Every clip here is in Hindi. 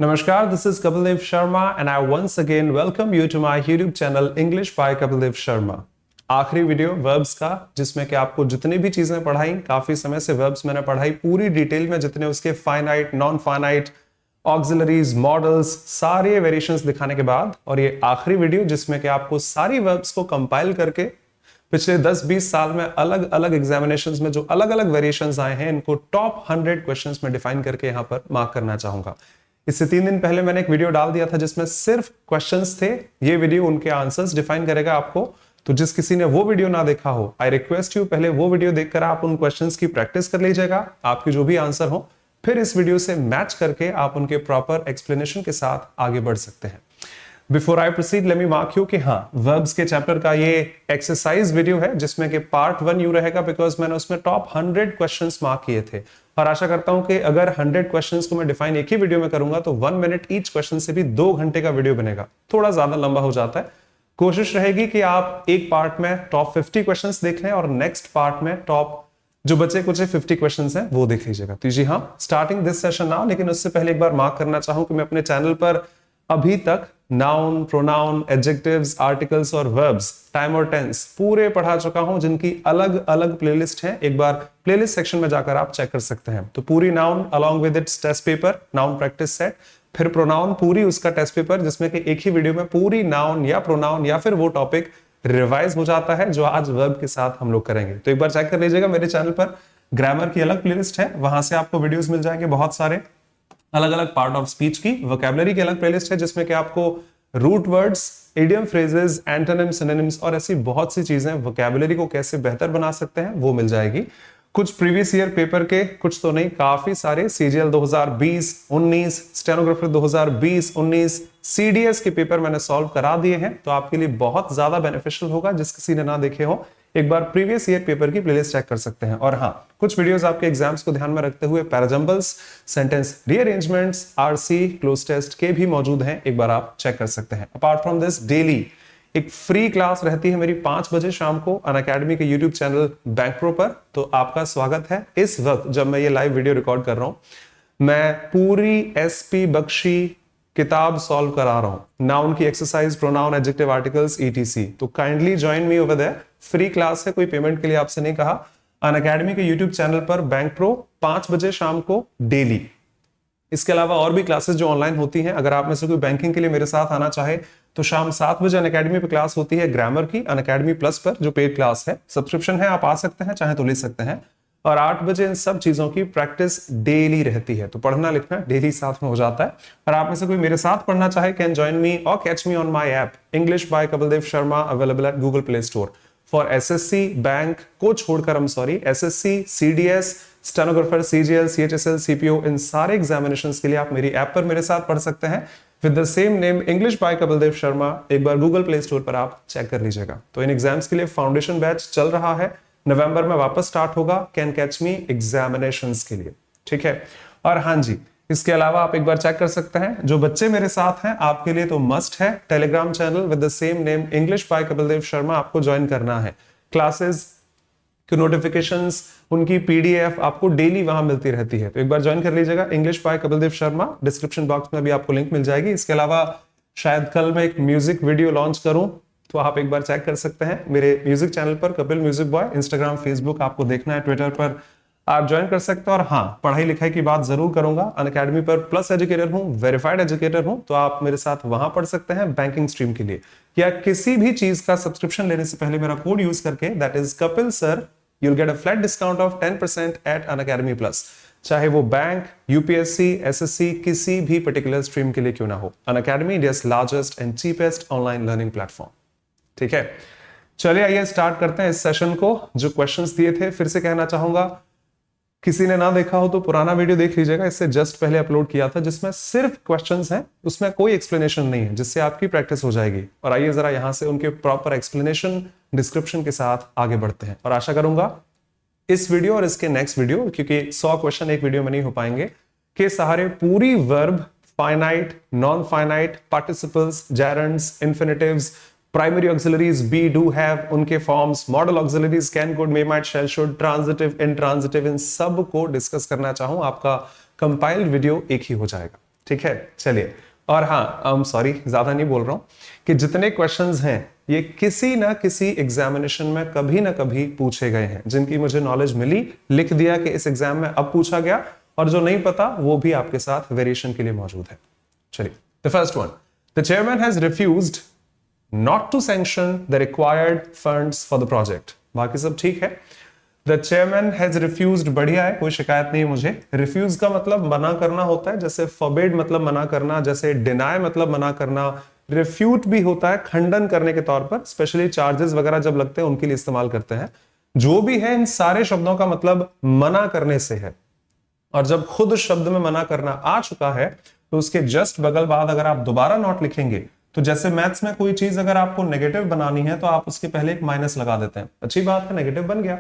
Namaskar, this is Kapildev Sharma and I once again welcome you to my YouTube channel English by Kapildev Sharma। आखिरी वीडियो वर्ब्स का जिसमें कि आपको जितनी भी चीजें पढ़ाई, काफी समय से वर्ब्स मैंने पढ़ाई पूरी डिटेल में, जितने उसके finite, non finite, auxiliaries, models, सारे वेरिएशंस दिखाने के बाद, और ये आखिरी वीडियो जिसमें कि आपको सारी वर्ब्स को कंपाइल करके पिछले 10-20 साल में अलग अलग एग्जामिनेशंस में जो अलग अलग वेरिएशंस आए हैं इनको टॉप 100 क्वेश्चंस में डिफाइन करके यहां पर मार्क करना चाहूंगा। इससे 3 दिन पहले मैंने एक वीडियो डाल दिया था जिसमें सिर्फ क्वेश्चंस थे, ये वीडियो उनके आंसर्स डिफाइन करेगा आपको। तो जिस किसी ने वो वीडियो ना देखा हो, आई रिक्वेस्ट यू पहले वो वीडियो देखकर आप उन क्वेश्चंस की प्रैक्टिस कर लीजिएगा, आपके जो भी आंसर हो, फिर इस वीडियो से मैच करके आप उनके प्रॉपर एक्सप्लेनेशन के साथ आगे बढ़ सकते हैं। Before I proceed let me mark you कि हाँ, वर्ब्स के चैप्टर का ये एक्सरसाइज वीडियो है जिसमें कि पार्ट 1 यू रहेगा, बिकॉज मैंने उसमें टॉप 100 क्वेश्चंस मार्क किए थे और आशा करता हूं कि अगर 100 क्वेश्चंस को मैं डिफाइन एक ही वीडियो में करूंगा तो 1 मिनट ईच क्वेश्चन से भी 2 घंटे का वीडियो बनेगा, थोड़ा ज्यादा लंबा हो जाता है। कोशिश रहेगी कि आप एक पार्ट में टॉप 50 क्वेश्चंस देख लें और नेक्स्ट पार्ट में टॉप जो बचे कुछ 50 क्वेश्चंस हैं वो देख लीजिएगा। तो जी हाँ, स्टार्टिंग दिस सेशन नाउ, लेकिन उससे पहले एक बार मार्क करना चाहूं कि मैं अपने चैनल पर अभी तक नाउन, प्रोनाउन, एडजेक्टिव्स, आर्टिकल्स और वर्ब्स, टाइम और टेंस पूरे पढ़ा चुका हूं जिनकी अलग अलग प्लेलिस्ट है। एक बार प्लेलिस्ट सेक्शन में जाकर आप चेक कर सकते हैं। तो पूरी noun along with its test paper, noun practice set, फिर प्रोनाउन पूरी उसका टेस्ट पेपर जिसमें कि एक ही वीडियो में पूरी नाउन या प्रोनाउन या फिर वो टॉपिक रिवाइज हो जाता है जो आज वर्ब के साथ हम लोग करेंगे। तो एक बार चेक कर लीजिएगा, मेरे चैनल पर ग्रामर की अलग प्लेलिस्ट है, वहां से आपको वीडियोस मिल जाएंगे बहुत सारे। अलग अलग पार्ट ऑफ स्पीच की वोकैबुलरी की अलग प्लेलिस्ट है जिसमें कि आपको root words, idiom phrases, antonyms, synonyms और ऐसी बहुत सी चीजें वोकैबुलरी को कैसे बेहतर बना सकते हैं वो मिल जाएगी। कुछ प्रीवियस ईयर पेपर के, कुछ तो नहीं, काफी सारे सीजीएल 2020-19, स्टेनोग्राफर 2020-19, सीडीएस के पेपर मैंने सॉल्व करा दिए हैं, तो आपके लिए बहुत ज्यादा बेनिफिशियल होगा। जिस किसी ने ना देखे हो, एक बार प्रीवियस ईयर पेपर की प्लेलिस्ट चेक कर सकते हैं। और हाँ, कुछ वीडियोस आपके एग्जाम्स को ध्यान में रखते हुए parajumbles, sentence rearrangements, RC, cloze test के भी मौजूद हैं, एक बार आप चेक कर सकते हैं। अपार्ट फ्रॉम दिस, डेली एक फ्री क्लास रहती है मेरी 5 बजे शाम को अनअकैडमी के यूट्यूब चैनल बैंक प्रो पर। तो आपका स्वागत है। इस वक्त जब मैं ये लाइव वीडियो रिकॉर्ड कर रहा हूं, मैं पूरी एसपी बख्शी किताब सॉल्व करा रहा हूं, नाउन की exercise, pronoun, adjective, articles, ETC. तो kindly join me over there. Free class है, कोई पेमेंट के लिए आपसे नहीं कहा। अनअकैडमी के यूट्यूब चैनल पर बैंक प्रो 5 बजे शाम को डेली। इसके अलावा और भी क्लासेस जो ऑनलाइन होती हैं, अगर आप में से कोई बैंकिंग के लिए मेरे साथ आना चाहे तो शाम 7 बजे अनअकैडमी पे क्लास होती है ग्रामर की, अनअकैडमी प्लस पर, जो पेड क्लास है। सब्सक्रिप्शन है, आप आ सकते हैं, चाहे तो ले सकते हैं। और 8 बजे इन सब चीजों की प्रैक्टिस डेली रहती है, तो पढ़ना लिखना डेली साथ में हो जाता है। और आप में से कोई मेरे साथ पढ़ना चाहे, कैन ज्वाइन मी और catch me on my app English by Kapildev Sharma, available at Google Play Store for SSC bank को छोड़कर, SSC, CDS, stenographer, CGL, CHSL, CPO, इन सारे एग्जामिनेशंस के लिए आप मेरी ऐप पर मेरे साथ पढ़ सकते हैं with the same name English by Kapildev Sharma. एक बार गूगल प्ले स्टोर पर आप चेक कर लीजिएगा। तो इन एग्जाम्स के लिए फाउंडेशन बैच चल रहा है, नवंबर में वापस स्टार्ट होगा, कैन कैच मी एग्जामिनेशंस के लिए, ठीक है। और हाँ जी, इसके अलावा आप एक बार चेक कर सकते हैं, जो बच्चे मेरे साथ हैं आपके लिए तो मस्ट है Telegram channel with the same name English by Kapildev Sharma, आपको ज्वाइन करना है। क्लासेस की नोटिफिकेशंस, उनकी पीडीएफ आपको डेली वहां मिलती रहती है, तो एक बार ज्वाइन कर लीजिएगा English by Kapildev Sharma. Description box में भी आपको लिंक मिल जाएगी। इसके अलावा शायद कल मैं एक म्यूजिक वीडियो लॉन्च करूं, तो आप एक बार चेक कर सकते हैं मेरे म्यूजिक चैनल पर, Kapil music boy. Instagram, Facebook आपको देखना है, ट्विटर पर आप ज्वाइन कर सकते हैं। और हाँ, पढ़ाई लिखाई की बात जरूर करूंगा। अनअकैडमी पर प्लस एजुकेटर हूं, वेरीफाइड एजुकेटर हूं, तो आप मेरे साथ वहां पढ़ सकते हैं बैंकिंग स्ट्रीम के लिए, या किसी भी चीज का सब्सक्रिप्शन लेने से पहले मेरा कोड यूज करके, that is Kapil sir, you'll get a flat discount of 10% at Unacademy Plus, चाहे वो बैंक, यूपीएससी, एसएससी, किसी भी पर्टिकुलर स्ट्रीम के लिए क्यों ना हो। Unacademy, India's largest and cheapest online learning platform, ठीक है। चलिए आइए स्टार्ट करते हैं इस सेशन को। जो क्वेश्चंस दिए थे, फिर से कहना चाहूंगा, किसी ने ना देखा हो तो पुराना वीडियो देख लीजिएगा, इससे जस्ट पहले अपलोड किया था, जिसमें सिर्फ क्वेश्चंस हैं, उसमें कोई एक्सप्लेनेशन नहीं है, जिससे आपकी प्रैक्टिस हो जाएगी। और आइए जरा यहां से उनके प्रॉपर एक्सप्लेनेशन, डिस्क्रिप्शन के साथ आगे बढ़ते हैं। और आशा करूंगा इस वीडियो और इसके नेक्स्ट वीडियो, क्योंकि 100 क्वेश्चन एक वीडियो में नहीं हो पाएंगे, के सहारे पूरी verb, finite, non finite, participles, gerunds, infinitives, primary auxiliaries, be, do, have, उनके forms, modal auxiliaries, can, could, may, might, shall, should, transitive, intransitive, इन सब को डिस्कस करना चाहूं, आपका कंपाइल्ड वीडियो एक ही हो जाएगा। ठीक है, चलिए। और हाँ, सॉरी ज्यादा नहीं बोल रहा हूं कि जितने क्वेश्चंस हैं ये किसी ना किसी एग्जामिनेशन में कभी ना कभी पूछे गए हैं, जिनकी मुझे नॉलेज मिली, लिख दिया कि इस एग्जाम में अब पूछा गया, और जो नहीं पता वो भी आपके साथ वेरिएशन के लिए मौजूद है। चलिए, the first one, the chairman has refused not to sanction the required funds for the project. बाकी सब ठीक है। द चेयरमैन हैज रिफ्यूज्ड, बढ़िया है, कोई शिकायत नहीं है मुझे। रिफ्यूज का मतलब मना करना होता है, जैसे फॉरबिड मतलब मना करना, जैसे डिनाई मतलब मना करना, रिफ्यूट भी होता है खंडन करने के तौर पर, स्पेशली चार्जेस वगैरह जब लगते हैं उनके लिए इस्तेमाल करते हैं। जो भी है, इन सारे शब्दों का मतलब मना करने से है। और जब खुद शब्द में मना करना आ चुका है तो उसके जस्ट बगल बाद अगर आप दोबारा नॉट लिखेंगे, तो जैसे मैथ्स में कोई चीज अगर आपको नेगेटिव बनानी है तो आप उसके पहले एक माइनस लगा देते हैं, अच्छी बात है, नेगेटिव बन गया।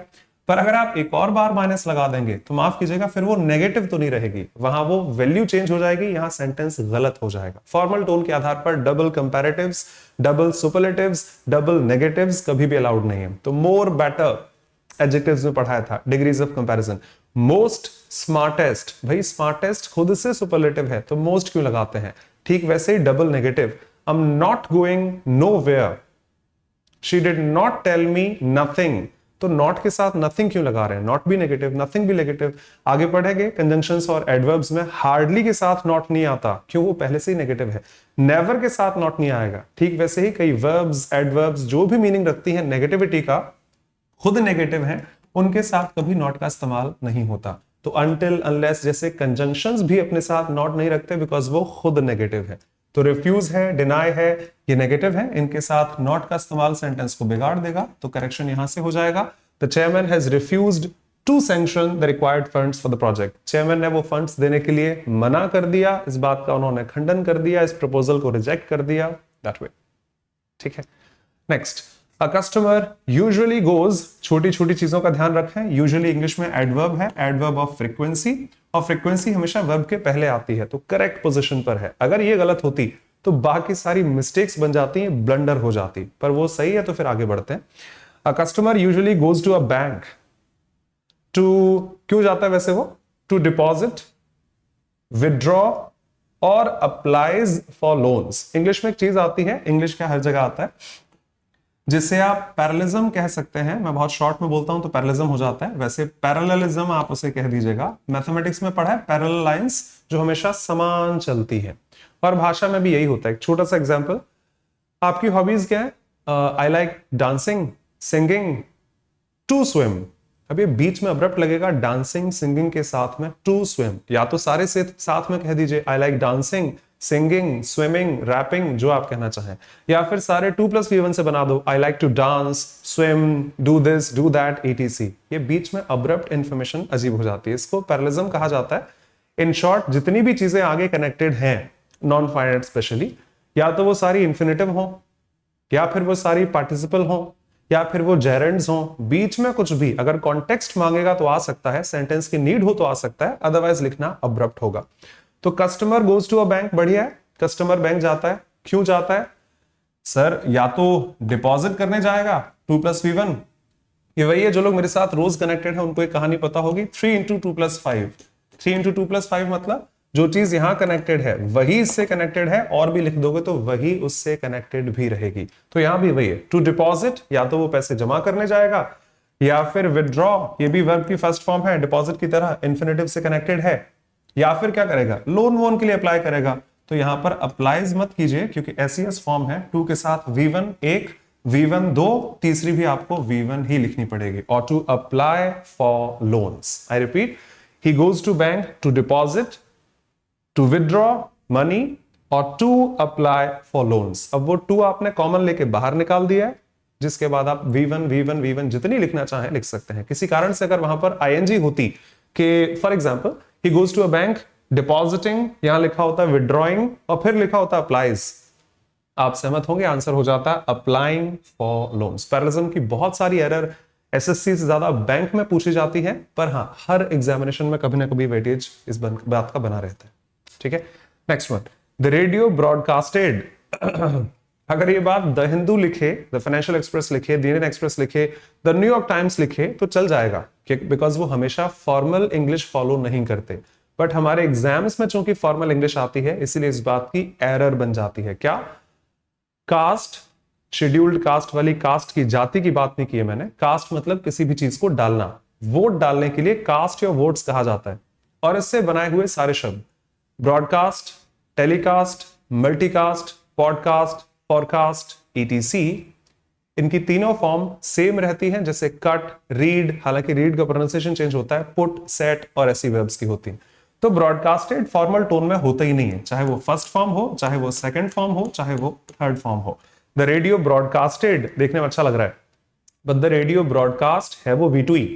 पर अगर आप एक और बार माइनस लगा देंगे तो माफ कीजिएगा, फिर वो नेगेटिव तो नहीं रहेगी, वहां वो वैल्यू चेंज हो जाएगी, यहां सेंटेंस गलत हो जाएगा। फॉर्मल टोन के आधार पर double comparatives, double superlatives, double negatives कभी भी अलाउड नहीं है। तो मोर, बेटर एडजेक्टिव्स में पढ़ाया था, degrees of comparison. Most, smartest, भाई स्मार्टेस्ट खुद से सुपरलेटिव है तो मोस्ट क्यों लगाते हैं? ठीक वैसे ही double negative, I am not going nowhere, she did not tell me nothing, तो नॉट के साथ नथिंग क्यों लगा रहे हैं? नॉट भी नेगेटिव, नथिंग भी नेगेटिव। आगे पढ़ेंगे कंजंक्शंस और एडवर्ब्स में हार्डली के साथ नॉट नहीं आता, क्यों? वो पहले से ही नेगेटिव है। नेवर के साथ नॉट नहीं आएगा। ठीक वैसे ही कई वर्ब्स, एडवर्ब्स जो भी मीनिंग रखती है नेगेटिविटी का, खुद नेगेटिव है, उनके साथ कभी नॉट का इस्तेमाल नहीं होता। तो अनटिल, अनलेस जैसे कंजंक्शंस भी अपने साथ नॉट नहीं रखते, बिकॉज वो खुद नेगेटिव है। तो रिफ्यूज है, डिनाई है, ये नेगेटिव है, इनके साथ नॉट का इस्तेमाल सेंटेंस को बिगाड़ देगा। तो करेक्शन यहां से हो जाएगा, the chairman has refused to sanction the required funds for the project. Chairman ने वो फंड्स देने के लिए मना कर दिया, इस बात का उन्होंने खंडन कर दिया, इस प्रपोजल को रिजेक्ट कर दिया, दैट वे। ठीक है, नेक्स्ट, अ कस्टमर यूजुअली गोज, छोटी छोटी चीजों का ध्यान रखें, यूजुअली इंग्लिश में एडवर्ब है, एडवर्ब ऑफ फ्रीक्वेंसी, और फ्रीक्वेंसी हमेशा वर्ब के पहले आती है, तो करेक्ट पोजीशन पर है। अगर ये गलत होती तो बाकी सारी मिस्टेक्स बन जाती हैं, ब्लंडर हो जाती, पर वो सही है तो फिर आगे बढ़ते हैं। A customer usually goes to a bank to, क्यों जाता है वैसे वो? टू डिपॉजिट, विदड्रॉ और अप्लाइज फॉर लोन्स। इंग्लिश में एक चीज आती है, इंग्लिश का हर जगह आता है, जिसे आप पैरेललिज्म कह सकते हैं। मैं बहुत शॉर्ट में बोलता हूं तो पैरेललिज्म हो जाता है, वैसे पैरेललिज्म आप उसे कह दीजिएगा। मैथमेटिक्स में पढ़ा है पैरेलल लाइंस, जो हमेशा समान चलती है, और भाषा में भी यही होता है। एक छोटा सा एग्जांपल, आपकी हॉबीज क्या है? I like dancing, singing, to swim. अब ये बीच में अब्रप्ट लगेगा डांसिंग सिंगिंग के साथ में, टू स्विम, या तो सारे से साथ में कह दीजिए I like dancing, singing, swimming, rapping, जो आप कहना चाहें, या फिर सारे 2+V1 से बना दो, I like to dance, swim, do this, do that, etc। ये बीच में अब्रप्ट इंफॉर्मेशन अजीब हो जाती है, इसको पैरेललिज्म कहा जाता है। इन शॉर्ट, जितनी भी चीजें आगे कनेक्टेड हैं, नॉन फाइनाइट स्पेशली, या तो वो सारी इंफिनिटिव हो, या फिर वो सारी पार्टिसिपल हो, या फिर वो जेरेंड्स हो, बीच में कुछ भी अगर कॉन्टेक्स्ट मांगेगा तो आ सकता है, सेंटेंस की नीड हो तो आ सकता है, अदरवाइज लिखना अब्रप्ट होगा। तो customer goes to a bank, बढ़िया है, कस्टमर बैंक जाता है। क्यों जाता है? सर या तो डिपॉजिट करने जाएगा, 2+V1, ये वही है जो लोग मेरे साथ रोज कनेक्टेड है उनको एक कहानी पता होगी, 3 into 2+5। 3 into 2+5 मतलब जो चीज यहां कनेक्टेड है वही इससे कनेक्टेड है, और भी लिख दोगे तो वही उससे कनेक्टेड भी रहेगी। तो यहां भी वही है, टू डिपॉजिट, या तो वो पैसे जमा करने जाएगा, या फिर विदड्रॉ, ये भी वर्ब की फर्स्ट फॉर्म है, डिपॉजिट की तरह इंफिनिटिव से कनेक्टेड है, या फिर क्या करेगा? लोन वोन के लिए अप्लाई करेगा। तो यहां पर अप्लाइज मत कीजिए, क्योंकि एसईएस फॉर्म है, टू के साथ V1 एक, V1 दो, तीसरी भी आपको V1 ही लिखनी पड़ेगी, और to apply for loans. I repeat, he goes to bank to deposit, to withdraw money, और टू अप्लाई फॉर लोन्स। अब वो टू आपने कॉमन लेके बाहर निकाल दिया है, जिसके बाद आप V1 V1 V1 जितनी लिखना चाहें लिख सकते हैं। किसी कारण से अगर वहां पर ING होती कि for example he goes to a bank depositing, यहां लिखा होता है withdrawing, और फिर लिखा होता है applies, आप सहमत होंगे, आंसर हो जाता है applying for loans। पैरेललिज्म की बहुत सारी एरर एसएससी से ज्यादा बैंक में पूछी जाती है, पर हाँ हर एग्जामिनेशन में कभी ना कभी वेटेज इस बात का बना रहता है। ठीक है, next one, the radio broadcasted. अगर ये बात द हिंदू लिखे, द फाइनेंशियल एक्सप्रेस लिखे, द इंडियन एक्सप्रेस लिखे, द न्यूयॉर्क टाइम्स लिखे तो चल जाएगा, बिकॉज वो हमेशा फॉर्मल इंग्लिश फॉलो नहीं करते। बट हमारे एग्जाम्स में चूंकि फॉर्मल इंग्लिश आती है इसलिए इस बात की एरर बन जाती है। क्या? कास्ट, शेड्यूल्ड कास्ट वाली कास्ट की, जाति की बात नहीं की है मैंने। कास्ट मतलब किसी भी चीज को डालना, वोट डालने के लिए कास्ट या वोट्स कहा जाता है। और इससे बनाए हुए सारे शब्द broadcast, telecast, multicast, podcast, podcast, etc, इनकी तीनों फॉर्म सेम रहती हैं, जैसे कट, रीड, हालांकि रीड का प्रोनाउंसिएशन चेंज होता है, पुट, सेट और ऐसी वर्ब्स की होती हैं। तो ब्रॉडकास्टेड फॉर्मल टोन में होता ही नहीं है, चाहे वो फर्स्ट फॉर्म हो, चाहे वो सेकंड फॉर्म हो, चाहे वो थर्ड फॉर्म हो। द रेडियो ब्रॉडकास्टेड देखने में अच्छा लग रहा है, बट द रेडियो ब्रॉडकास्ट है वो V2E,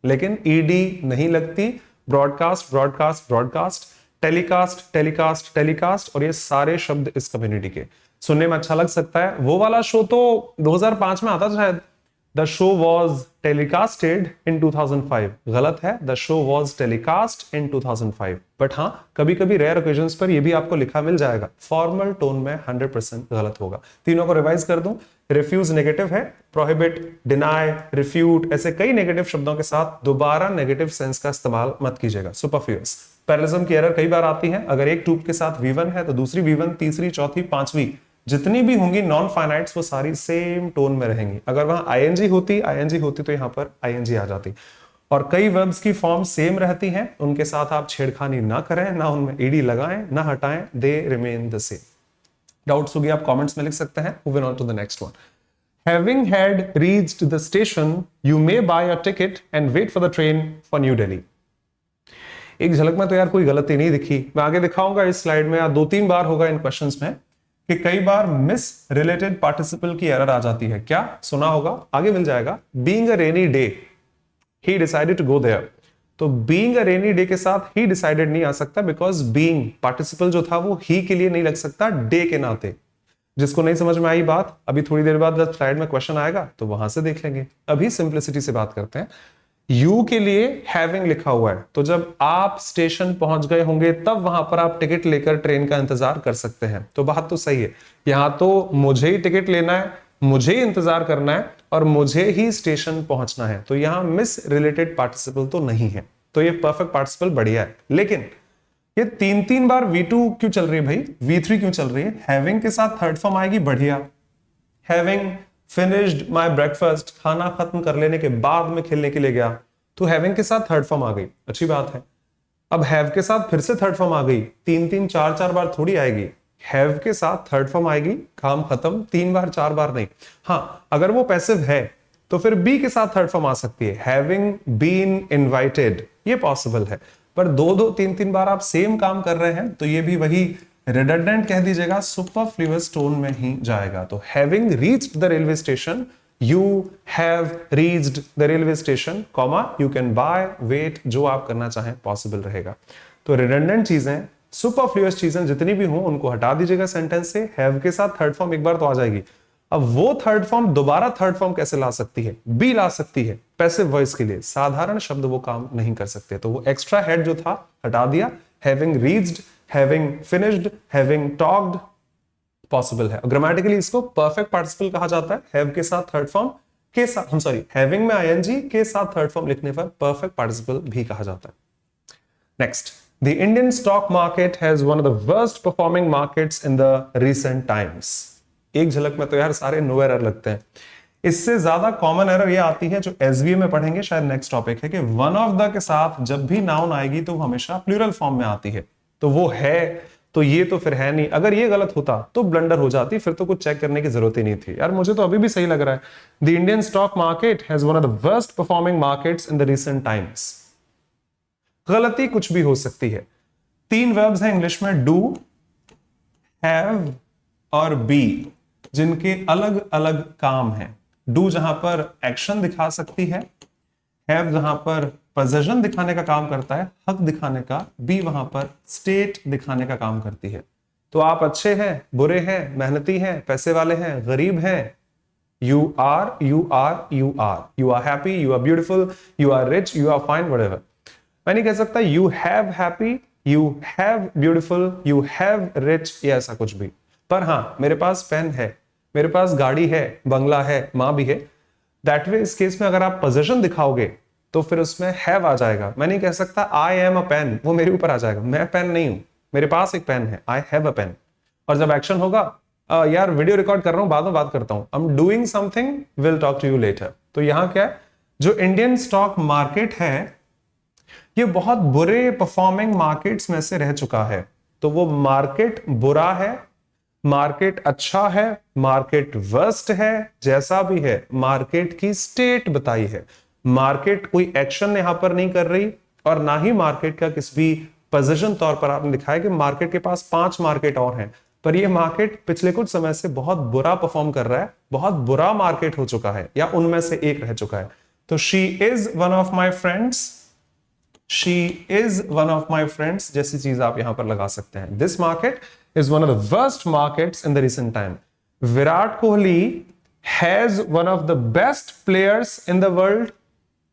लेकिन ईडी नहीं लगती। Broadcast, broadcast, broadcast, telecast, telecast, telecast, और ये सारे शब्द इस कम्युनिटी के। सुनने में अच्छा लग सकता है, वो वाला शो तो 2005 में आता था शायद, द शो वॉज टेलीकास्टेड इन 2005। गलत है, the show was telecast in 2005। But हाँ, कभी कभी रेयर ओकेजन्स पर ये भी आपको लिखा मिल जाएगा, फॉर्मल टोन में 100% गलत होगा। तीनों को रिवाइज कर दूं, रिफ्यूज नेगेटिव है, प्रोहिबिट, डिनाई, रिफ्यूट, ऐसे कई नेगेटिव शब्दों के साथ दोबारा नेगेटिव सेंस का इस्तेमाल मत कीजिएगा। सुपरफ्लुअस, पैरलिज्म की एरर कई बार आती है, अगर एक टूब के साथ V1 है तो दूसरी V1, तीसरी, चौथी, पांचवी जितनी भी होंगी नॉन फाइनाइट्स वो सारी सेम टोन में रहेंगी। अगर वहां आईएनजी होती तो यहां पर आईएनजी आ जाती। और कई वर्ब्स की फॉर्म सेम रहती हैं, उनके साथ आप छेड़खानी ना करें, ना उनमें ईडी लगाएं, ना हटाएं, they remain the same. Doubts होगी आप कमेंट्स में लिख सकते हैं। Moving on to the next one. Having had reached the station, you may buy a ticket and wait for the train for New Delhi. एक झलक में तो यार कोई गलती नहीं दिखी, मैं आगे दिखाऊंगा इस स्लाइड में, या 2-3 बार होगा इन क्वेश्चंस में कि कई बार मिस रिलेटेड पार्टिसिपल की एरर आ जाती है। क्या सुना होगा? आगे मिल जाएगा। Being a rainy day he decided to go there, तो बीइंग अ रेनी डे के साथ ही डिसाइडेड नहीं आ सकता, बिकॉज बीइंग पार्टिसिपल जो था वो ही के लिए नहीं लग सकता, डे के नाते। जिसको नहीं समझ में आई बात, अभी थोड़ी देर बाद जब स्लाइड में क्वेश्चन आएगा तो वहां से देख लेंगे। अभी सिंप्लिसिटी से बात करते हैं। यू के लिए हैविंग लिखा हुआ है, तो जब आप स्टेशन पहुंच गए होंगे तब वहां पर आप टिकट लेकर ट्रेन का इंतजार कर सकते हैं। तो बात तो सही है, यहां तो मुझे ही टिकट लेना है, मुझे ही इंतजार करना है और मुझे ही स्टेशन पहुंचना है, तो यहां मिस रिलेटेड पार्टिसिपल तो नहीं है, तो ये परफेक्ट पार्टिसिपल बढ़िया है। लेकिन ये 3-3 बार V2 क्यों चल रही है भाई, V3 क्यों चल रही है? हैविंग के साथ थर्ड फॉर्म आएगी, बढ़िया। हैविंग फिनिश्ड माय ब्रेकफास्ट, खाना खत्म कर लेने के बाद में खेलने के लिए गया, तो हैविंग के साथ थर्ड फॉर्म आ गई, अच्छी बात है। अब हैव के साथ फिर से थर्ड फॉर्म आ गई, 3-3, 4-4 बार थोड़ी आएगी। हैव के साथ थर्ड फॉर्म आएगी, काम खत्म, 3 बार 4 बार नहीं। हाँ, अगर वो पैसिव है तो फिर बी के साथ थर्ड फॉर्म आ सकती है, हैविंग बीन इनवाइटेड, ये पॉसिबल है। पर 2-2, 3-3 बार आप सेम काम कर रहे हैं तो ये भी वही रिडंडेंट कह दीजिएगा, सुपरफ्लुअस टोन में ही जाएगा। तो having reached the railway station, you have reached the railway station, comma you can buy, wait, जो आप करना चाहें पॉसिबल रहेगा। तो रिडंडेंट चीजें, सुपरफ्लुअस चीजें जितनी भी हों उनको हटा दीजिएगा सेंटेंस से। हैव के साथ थर्ड फॉर्म एक बार तो आ जाएगी, अब वो थर्ड फॉर्म दोबारा थर्ड फॉर्म कैसे ला सकती है? बी ला सकती है पैसिव वॉइस के लिए, साधारण शब्द वो काम नहीं कर सकते, तो वो एक्स्ट्रा हेड जो था हटा दिया। Having reached, having finished, having talked possible है। ग्रामेटिकली इसको परफेक्ट पार्टिसिपल कहा जाता है, हैव के साथ थर्ड फॉर्म के साथ, हम सॉरी, हैविंग में आईएनजी के साथ थर्ड फॉर्म लिखने पर परफेक्ट पार्टिसिपल भी कहा जाता है। Next, the Indian stock market has one of the worst performing markets in the recent times. एक झलक में तो यार सारे नो एरर लगते हैं। इससे ज्यादा कॉमन एरर ये आती है जो एसवीए में पढ़ेंगे, शायद नेक्स्ट टॉपिक है, कि वन ऑफ द के साथ जब भी नाउन आएगी तो वो हमेशा प्लूरल फॉर्म में आती है, तो वो है, तो ये तो फिर है नहीं। अगर ये गलत होता तो ब्लंडर हो जाती, फिर तो कुछ चेक करने की जरूरत ही नहीं थी। यार मुझे तो अभी भी सही लग रहा है। The Indian stock market has one of the worst performing markets in the recent times. गलती कुछ भी हो सकती है। 3 वर्ब्स हैं इंग्लिश में, डू, हैव और बी, जिनके अलग अलग काम हैं। डू जहां पर एक्शन दिखा सकती है, हैव जहां पर पोजेशन दिखाने का काम करता है, हक दिखाने का, बी वहां पर स्टेट दिखाने का काम करती है। तो आप अच्छे हैं, बुरे हैं, मेहनती हैं, पैसे वाले हैं, गरीब हैं, you are, you are, you are, you are happy, you are beautiful, you are rich, you are fine, whatever. मैं नहीं कह सकता you have happy, you have beautiful, you have rich, या ऐसा कुछ भी। पर हां, मेरे पास पेन है, मेरे पास गाड़ी है, बंगला है, मां भी है, दैट वे इस केस में अगर आप पोजेशन दिखाओगे तो फिर उसमें हैव आ जाएगा। मैं नहीं कह सकता आई एम अ पेन, वो मेरे ऊपर आ जाएगा, मैं पेन नहीं हूं, मेरे पास एक पेन है, आई हैव अ पेन। और जब एक्शन होगा, यार वीडियो रिकॉर्ड कर रहा हूं, बाद में बात करता हूं, I am doing something, will talk to you later. तो यहां क्या है, जो इंडियन स्टॉक मार्केट है ये बहुत बुरे परफॉर्मिंग मार्केट्स में से रह चुका है। तो वो मार्केट बुरा है, मार्केट अच्छा है, मार्केट वर्स्ट है, जैसा भी है, मार्केट की स्टेट बताई है। मार्केट कोई एक्शन यहां पर नहीं कर रही और ना ही मार्केट का किसी भी पोजीशन तौर पर आपने दिखाया कि मार्केट के पास 5 मार्केट और हैं, पर ये मार्केट पिछले कुछ समय से बहुत बुरा परफॉर्म कर रहा है, बहुत बुरा मार्केट हो चुका है या उनमें से एक रह चुका है। तो she is one of my friends, she is one of my friends जैसी चीज आप यहां पर लगा सकते हैं। This market is one of the worst markets in the recent time. Virat Kohli has one of the best players in the world.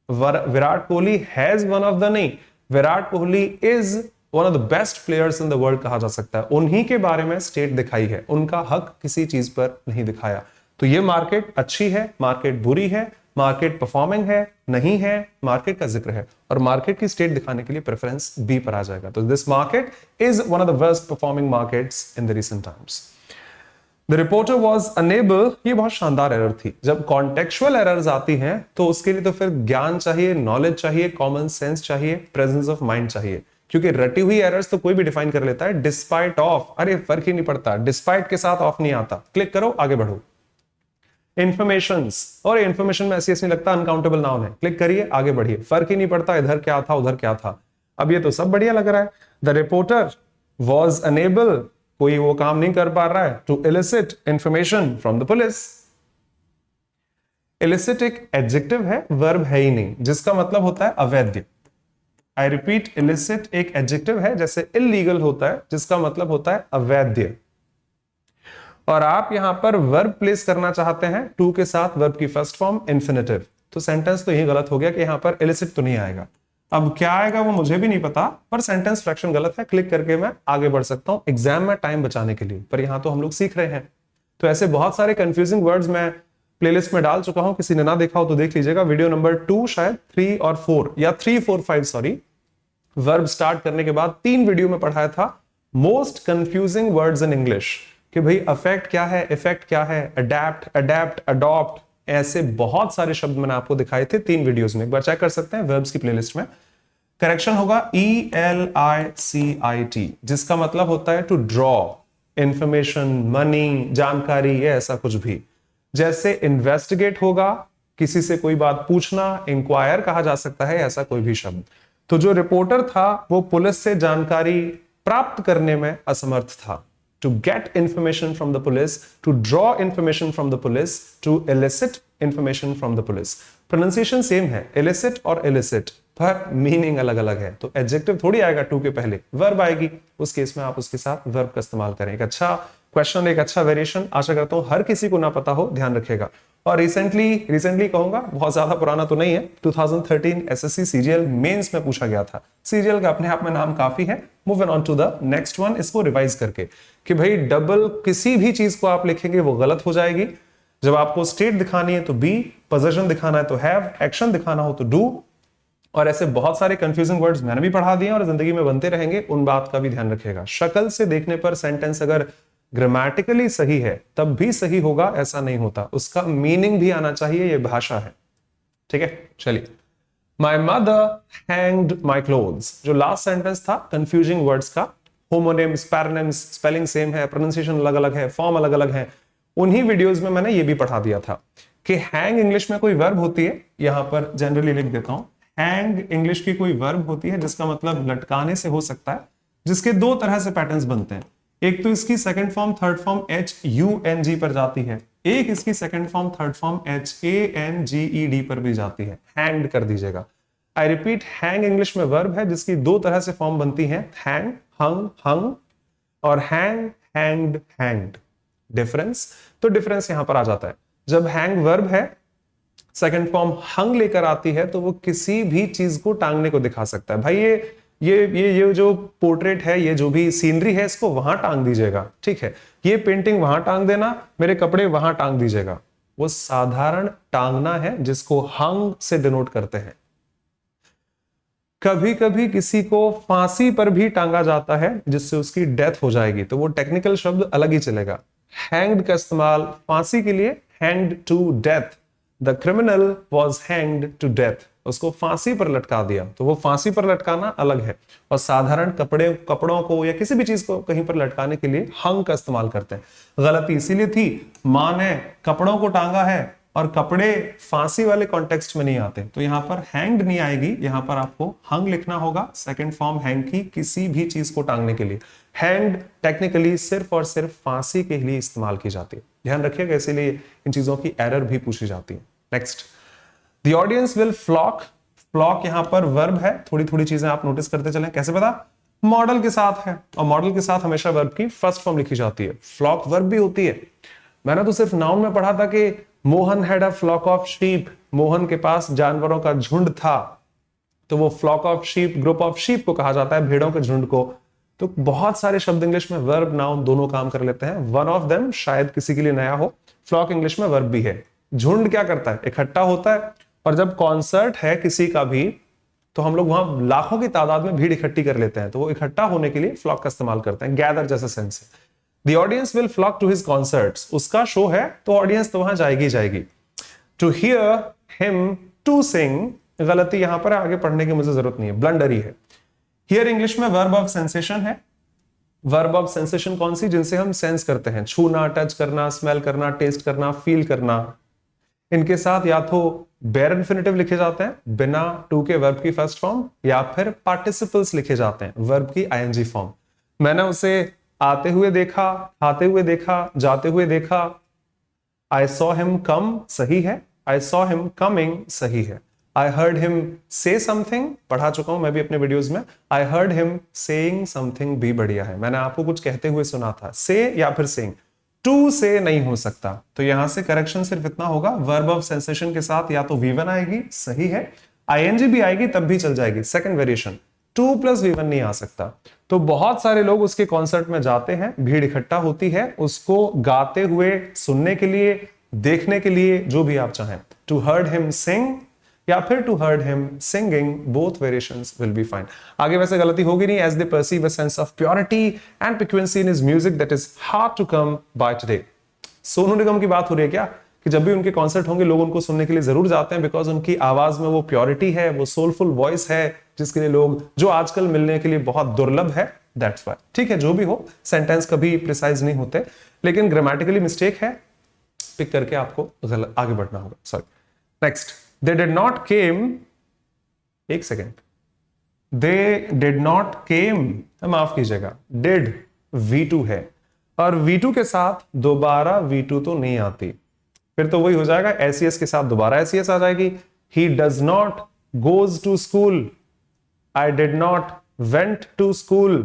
Virat Kohli has one of the नहीं, Virat Kohli is one of the best players in the world कहा जा सकता है। उन्हीं के बारे में स्टेट दिखाई है, उनका हक किसी चीज पर नहीं दिखाया। तो ये मार्केट अच्छी है, मार्केट बुरी है, मार्केट परफॉर्मिंग है, नहीं है, मार्केट का जिक्र है, और मार्केट की स्टेट दिखाने के लिए प्रेफरेंस बी पर आ जाएगा। तो this market is one of the worst performing markets in the recent times. The reporter was unable, ये बहुत शानदार एरर थी। जब कॉन्टेक्चुअल एरर्स आती हैं तो उसके लिए तो फिर ज्ञान चाहिए, नॉलेज चाहिए, कॉमन सेंस चाहिए, प्रेजेंस ऑफ माइंड चाहिए, क्योंकि रटी हुई एरर्स तो कोई भी डिफाइन कर लेता है। डिस्पाइट ऑफ, अरे फर्क ही नहीं पड़ता, डिस्पाइट के साथ ऑफ नहीं आता, क्लिक करो आगे बढ़ो। इन्फॉर्मेशंस, और इन्फॉर्मेशन में ऐसी ऐसी लगता है अनकाउंटेबल नाउन है, क्लिक करिए आगे बढ़िए, फर्क ही नहीं पड़ता इधर क्या था उधर क्या था। अब ये तो सब बढ़िया लग रहा है। द रिपोर्टर वॉज अनेबल, कोई वो काम नहीं कर पा रहा है, to elicit information from the police. Illicit एक एडजेक्टिव है, वर्ब है ही नहीं, जिसका मतलब होता है अवैध। आई रिपीट, इलिसिट एक एडजेक्टिव है, जैसे इलीगल होता है जिसका मतलब होता है अवैध। और आप यहां पर वर्ब प्लेस करना चाहते हैं टू के साथ, वर्ब की फर्स्ट फॉर्म इंफिनिटिव, तो सेंटेंस तो यही गलत हो गया कि यहां पर इलिसिट तो नहीं आएगा। अब क्या आएगा वो मुझे भी नहीं पता, पर सेंटेंस फ्रैक्शन गलत है, क्लिक करके मैं आगे बढ़ सकता हूं एग्जाम में टाइम बचाने के लिए, पर यहां तो हम लोग सीख रहे हैं। तो ऐसे बहुत सारे कंफ्यूजिंग वर्ड्स मैं प्लेलिस्ट में डाल चुका हूं, किसी ने ना देखा हो तो देख लीजिएगा। वीडियो नंबर 2 शायद 3 और 4 या 3 4 5 सॉरी, वर्ब स्टार्ट करने के बाद 3 वीडियो में पढ़ाया था most confusing words in English, कि भाई अफेक्ट क्या है, इफेक्ट क्या है, अडेप्ट, अडेप्ट, अडॉप्ट, ऐसे बहुत सारे शब्द मैंने आपको दिखाए थे 3 वीडियोस में, एक बार चेक कर सकते हैं वर्ब्स की प्लेलिस्ट में। करेक्शन होगा ELICIT, जिसका मतलब होता है टू ड्रॉ, इंफॉर्मेशन, मनी, जानकारी, ये ऐसा कुछ भी। जैसे इन्वेस्टिगेट होगा, किसी से कोई बात पूछना, इंक्वायर कहा जा सकता है, ऐसा कोई भी शब्द। तो जो रिपोर्टर था वो पुलिस से जानकारी प्राप्त करने में असमर्थ था। To get information from the police, to draw information from the police, to elicit information from the police. Pronunciation same है, elicit और elicit, पर मीनिंग अलग अलग है। तो एडजेक्टिव थोड़ी आएगा टू के पहले, वर्ब आएगी, उस केस में आप उसके साथ वर्ब का इस्तेमाल करें। एक अच्छा क्वेश्चन, एक अच्छा वेरिएशन, आशा करता हूं हर किसी को ना पता हो, ध्यान रखेगा। और रिसेंटली कहूंगा, बहुत ज्यादा पुराना तो नहीं है, 2013 एसएससी सीजीएल मेंस में पूछा गया था। सीजीएल का अपने आप में नाम काफी है। Moving on to the next one, इसको रिवाइज करके कि भाई डबल किसी भी चीज को आप लिखेंगे वो गलत हो जाएगी। जब आपको स्टेट दिखानी है तो बी, पोजीशन दिखाना है तो हैव, एक्शन दिखाना हो तो डू, और ऐसे बहुत सारे कंफ्यूजिंग वर्ड्स मैंने भी पढ़ा दिए और जिंदगी में बनते रहेंगे, उन बात का भी ध्यान रखिएगा। शक्ल से देखने पर सेंटेंस अगर ग्रामेटिकली सही है तब भी सही होगा ऐसा नहीं होता, उसका मीनिंग भी आना चाहिए, ये भाषा है, ठीक है। चलिए, my mother hanged my clothes, जो लास्ट सेंटेंस था कंफ्यूजिंग वर्ड्स का, होमोनिम्स, पैरानिम्स, स्पेलिंग सेम है, प्रोनाउंसिएशन अलग अलग है, फॉर्म अलग अलग है, उन्हीं वीडियोस में मैंने ये भी पढ़ा दिया था कि हैंग इंग्लिश में कोई वर्ब होती है, यहां पर जनरली लिख देता हूं, हैंग इंग्लिश की कोई वर्ब होती है जिसका मतलब लटकाने से हो सकता है, जिसके 2 तरह से पैटर्न्स बनते हैं। एक तो इसकी second form third form HUNG पर जाती है, एक इसकी second form third form HANGED पर भी जाती है, हैंग्ड कर दीजिएगा। आई रिपीट, हैंग इंग्लिश में वर्ब है जिसकी 2 तरह से फॉर्म बनती है, हैंग, हंग, हंग, और हैंग, हैंग्ड, हैंग्ड। डिफरेंस, तो डिफरेंस यहां पर आ जाता है, जब हैंग वर्ब है, सेकंड फॉर्म हंग लेकर आती है, तो वो किसी भी चीज को टांगने को दिखा सकता है। भाई ये जो पोर्ट्रेट है, ये जो भी सीनरी है, इसको वहां टांग दीजिएगा, ठीक है, ये पेंटिंग वहां टांग देना, मेरे कपड़े वहां टांग दीजिएगा। वो साधारण टांगना है जिसको हंग से डिनोट करते हैं। कभी कभी किसी को फांसी पर भी टांगा जाता है जिससे उसकी डेथ हो जाएगी, तो वो टेक्निकल शब्द अलग ही चलेगा। हैंग्ड का इस्तेमाल फांसी के लिए, hanged to death, the criminal was hanged to death, उसको फांसी पर लटका दिया, तो वो फांसी पर लटकाना अलग है। और साधारण कपड़ों को या किसी भी चीज को कहीं पर लटकाने के लिए हंग का इस्तेमाल करते हैं। गलती इसीलिए थी, मां ने कपड़ों को टांगा है और कपड़े फांसी वाले कॉन्टेक्स्ट में नहीं आते, तो यहां पर हैंग्ड नहीं आएगी, यहां पर आपको हंग लिखना होगा, सेकंड फॉर्म हैंग की, किसी भी चीज को टांगने के लिए। हैंग्ड टेक्निकली सिर्फ और सिर्फ फांसी के लिए इस्तेमाल की जाती है, ध्यान रखिएगा, इसीलिए इन चीजों की एरर भी पूछी जाती है। Next, the audience will flock. Flock यहां पर वर्ब है, थोड़ी थोड़ी चीजें आप नोटिस करते चलें। कैसे पता? मॉडल के साथ है, और मॉडल के साथ हमेशा वर्ब की फर्स्ट फॉर्म लिखी जाती है। फ्लॉक वर्ब भी होती है। मैंने तो सिर्फ नाउन में पढ़ा था कि Mohan had a flock of sheep, Mohan के पास जानवरों का झुंड था, तो वो flock of sheep, group of sheep को कहा जाता है, भेड़ों के झुंड को। तो बहुत सारे शब्द इंग्लिश में वर्ब नाउन दोनों काम कर लेते हैं। वन ऑफ देम शायद किसी के लिए नया हो, फ्लॉक इंग्लिश में वर्ब भी है। झुंड क्या करता है? इकट्ठा होता है, और जब कॉन्सर्ट है किसी का भी, तो हम लोग वहां लाखों की तादाद में भीड़ इकट्ठी कर लेते हैं, तो वो इकट्ठा होने के लिए फ्लॉक का इस्तेमाल करते हैं, गैदर जैसा सेंस है। The audience will flock to his concerts. उसका शो है तो ऑडियंस तो वहां जाएगी जाएगी। To hear him to sing, गलती यहां पर आगे पढ़ने की मुझे जरूरत नहीं है, ब्लंडर ही है। Here इंग्लिश में वर्ब ऑफ सेंसेशन है। वर्ब ऑफ सेंसेशन कौन सी? जिनसे हम सेंस करते हैं, छूना, टच करना, स्मेल करना, टेस्ट करना, फील करना। इनके साथ या तो बेयर इन्फिनिटिव लिखे जाते हैं बिना टू के वर्ब की फर्स्ट फॉर्म, या फिर पार्टिसिपल्स लिखे जाते हैं वर्ब की आईएनजी फॉर्म। मैंने उसे आते हुए देखा, खाते हुए देखा, जाते हुए देखा। आई सॉ हिम कम सही है, आई सॉ हिम कमिंग सही है। आई हर्ड हिम से समथिंग पढ़ा चुका हूं मैं भी अपने वीडियोस में, I heard him saying something भी बढ़िया है, मैंने आपको कुछ कहते हुए सुना था। से या फिर सेइंग, टू से नहीं हो सकता, तो यहां से करेक्शन सिर्फ इतना होगा, वर्ब ऑफ सेंसेशन के साथ या तो V1 आएगी, सही है, आईएनजी भी आएगी तब भी चल जाएगी। सेकंड वेरिएशन, 2 + V1 नहीं आ सकता। तो बहुत सारे लोग उसके कॉन्सर्ट में जाते हैं, भीड़ इकट्ठा होती है उसको गाते हुए सुनने के लिए, देखने के लिए, जो भी आप चाहें। टू हर्ड हिम सिंग या फिर to heard him singing, both variations will be fine. आगे वैसे गलती होगी नहीं, as they perceive a sense of purity and piquancy in his music that is hard to come by today. Sonu Nigam की बात हो रही है क्या कि जब भी उनके कॉन्सर्ट होंगे लोग उनको सुनने के लिए जरूर जाते हैं, बिकॉज उनकी आवाज में वो प्योरिटी है, वो सोलफुल वॉइस है, जिसके लिए लोग, जो आजकल मिलने के लिए बहुत दुर्लभ है, दैट्स व्हाई। ठीक है, जो भी हो, सेंटेंस कभी प्रिसाइज नहीं होते, लेकिन ग्रामेटिकली मिस्टेक है, पिक करके आपको आगे बढ़ना होगा। Sorry, next, they did not came, एक second, they did not came, माफ कीजिएगा, डिड V2 है, और V2 के साथ दोबारा V2 तो नहीं आती, फिर तो वही हो जाएगा, SES के साथ दोबारा SES आ जाएगी। He does not goes to school, I did not went to school,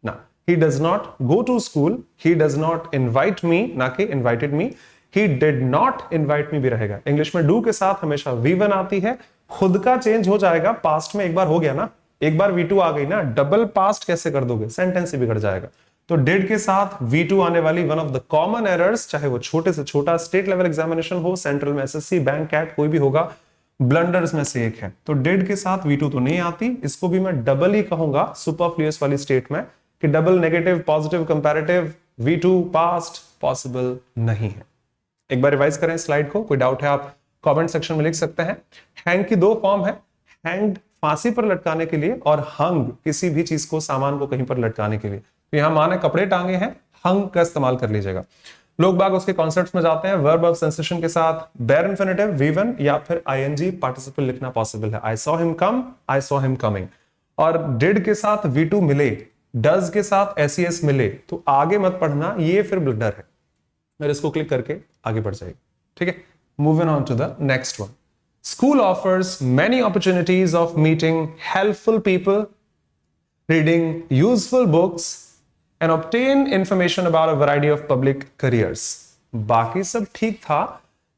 ना, he does not go to school, he does not invite me, ना कि invited me, he did not invite me भी रहेगा। इंग्लिश में do के साथ हमेशा V1 आती है, खुद का चेंज हो जाएगा, पास्ट में एक बार हो गया ना, एक बार V2 आ गई ना, डबल पास्ट कैसे कर दोगे, सेंटेंस ही बिगड़ जाएगा। तो डिड के साथ V2 आने वाली one of the common errors, चाहे वो छोटे से छोटा स्टेट लेवल एग्जामिनेशन हो, सेंट्रल में SSC, बैंक, कैट, कोई भी होगा, ब्लंडर्स में से एक है। तो डिड के साथ V2 तो नहीं आती, इसको भी मैं डबल ही कहूंगा सुपरफ्लुअस वाली स्टेट में, कि double negative positive comparative V2 past possible नहीं है। एक बार रिवाइज करें स्लाइड को, कोई डाउट है आप कमेंट सेक्शन में लिख सकते हैं। हैंग की 2 फॉर्म है, हैंग्ड फांसी पर लटकाने के लिए, और हंग किसी भी चीज को, सामान को कहीं पर लटकाने के लिए। तो यहां माने कपड़े टांगे हैं, हंग का इस्तेमाल कर लीजिएगा। लोग बाग उसके कॉन्सर्ट्स में जाते हैं, वर्ब ऑफ सेंसेशन के साथ बेयर इन्फिनिटिव V1 या फिर ING पार्टिसिपल लिखना पॉसिबल है। I saw him come, I saw him coming. और डिड के साथ V2 मिले, डज के साथ SES मिले, तो आगे मत पढ़ना, ये फिर ब्लंडर है। मेरे इसको क्लिक करके आगे बढ़ जाएगी, ठीक है। Moving on to the next one. School offers many opportunities of meeting helpful people, reading useful books, and obtain information about a variety of public careers. बाकी सब ठीक था।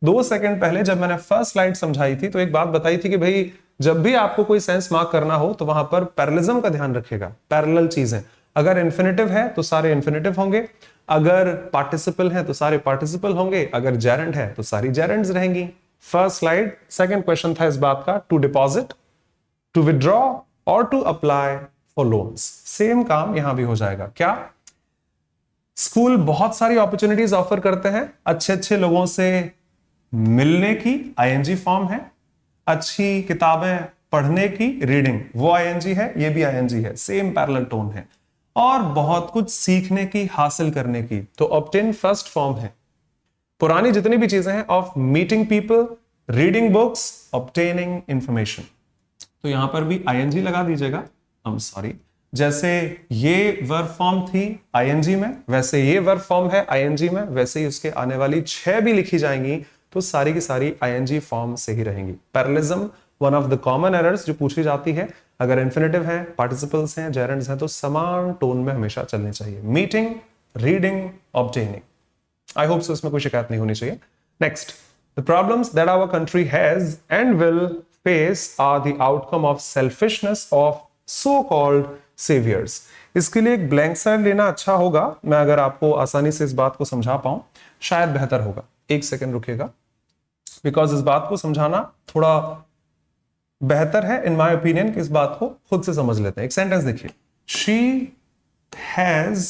2 सेकंड पहले जब मैंने फर्स्ट स्लाइड समझाई थी तो एक बात बताई थी कि भाई जब भी आपको कोई सेंस मार्क करना हो तो वहां पर पैरेललिज्म का ध्यान रखिएगा, पैरेलल चीजें। अगर इन्फिनिटिव है तो सारे इन्फिनिटिव होंगे, अगर पार्टिसिपल है तो सारे पार्टिसिपल होंगे, अगर जेरेंड है तो सारी जेरेंड्स रहेंगी। फर्स्ट स्लाइड, सेकंड क्वेश्चन था इस बात का, टू डिपॉजिट, टू विड्रॉ, और to apply for loans. Same काम यहां भी हो जाएगा। क्या? स्कूल बहुत सारी अपॉर्चुनिटीज ऑफर करते हैं अच्छे अच्छे लोगों से मिलने की, आईएनजी फॉर्म है। अच्छी किताबें पढ़ने की, रीडिंग, वो आईएनजी है, ये भी आईएनजी है, सेम पैरेलल टोन है। और बहुत कुछ सीखने की, हासिल करने की, तो ऑब्टेन फर्स्ट फॉर्म है। पुरानी जितनी भी चीजें हैं, of meeting people, reading books, obtaining information, तो यहां पर भी आईएनजी लगा दीजिएगा। आई एम सॉरी, जैसे ये वर्ब फॉर्म थी आईएनजी में, वैसे ये वर्ब फॉर्म है आईएनजी में, वैसे ही उसके आने वाली 6 भी लिखी जाएंगी तो सारी की सारी आईएनजी फॉर्म से ही रहेंगी। Parallelism one of the common errors जो पूछी जाती है। अगर इन्फिनेटिव है, पार्टिसिपल्स हैं, जेरेंड्स हैं, तो समान टोन में हमेशा चलनी चाहिए। Meeting, reading, obtaining. I hope so इसमें कोई शिकायत नहीं होनी चाहिए। Next, the problems that our country has and will face are the outcome of selfishness of so called saviours. इसके लिए एक ब्लैंक स्लाइड लेना अच्छा होगा। मैं अगर आपको आसानी से इस बात को समझा पाऊं शायद बेहतर होगा। एक सेकंड रुकिएगा, बिकॉज इस बात को समझाना थोड़ा बेहतर है इन माय ओपिनियन कि इस बात को खुद से समझ लेते हैं। एक सेंटेंस देखिए, she has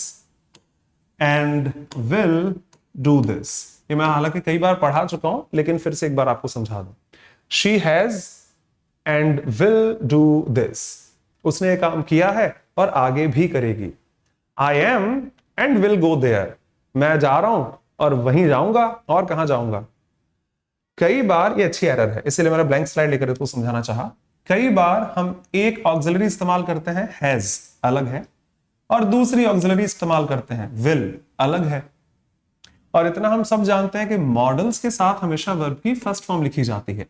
and will do this. ये मैं हालांकि कई बार पढ़ा चुका हूं, लेकिन फिर से एक बार आपको समझा दूं। She has and will do this, उसने ये काम किया है और आगे भी करेगी। I am and will go there, मैं जा रहा हूं और वहीं जाऊंगा, और कहां जाऊंगा। कई बार ये अच्छी एरर है, इसलिए मैंने ब्लैंक स्लाइड लेकर इसको समझाना चाहा। कई बार हम एक ऑक्सिलरी इस्तेमाल करते हैं, हैज अलग है, और दूसरी ऑक्सिलरी इस्तेमाल करते हैं, विल अलग है। और इतना हम सब जानते हैं कि मॉडल्स के साथ हमेशा वर्ब की फर्स्ट फॉर्म लिखी जाती है,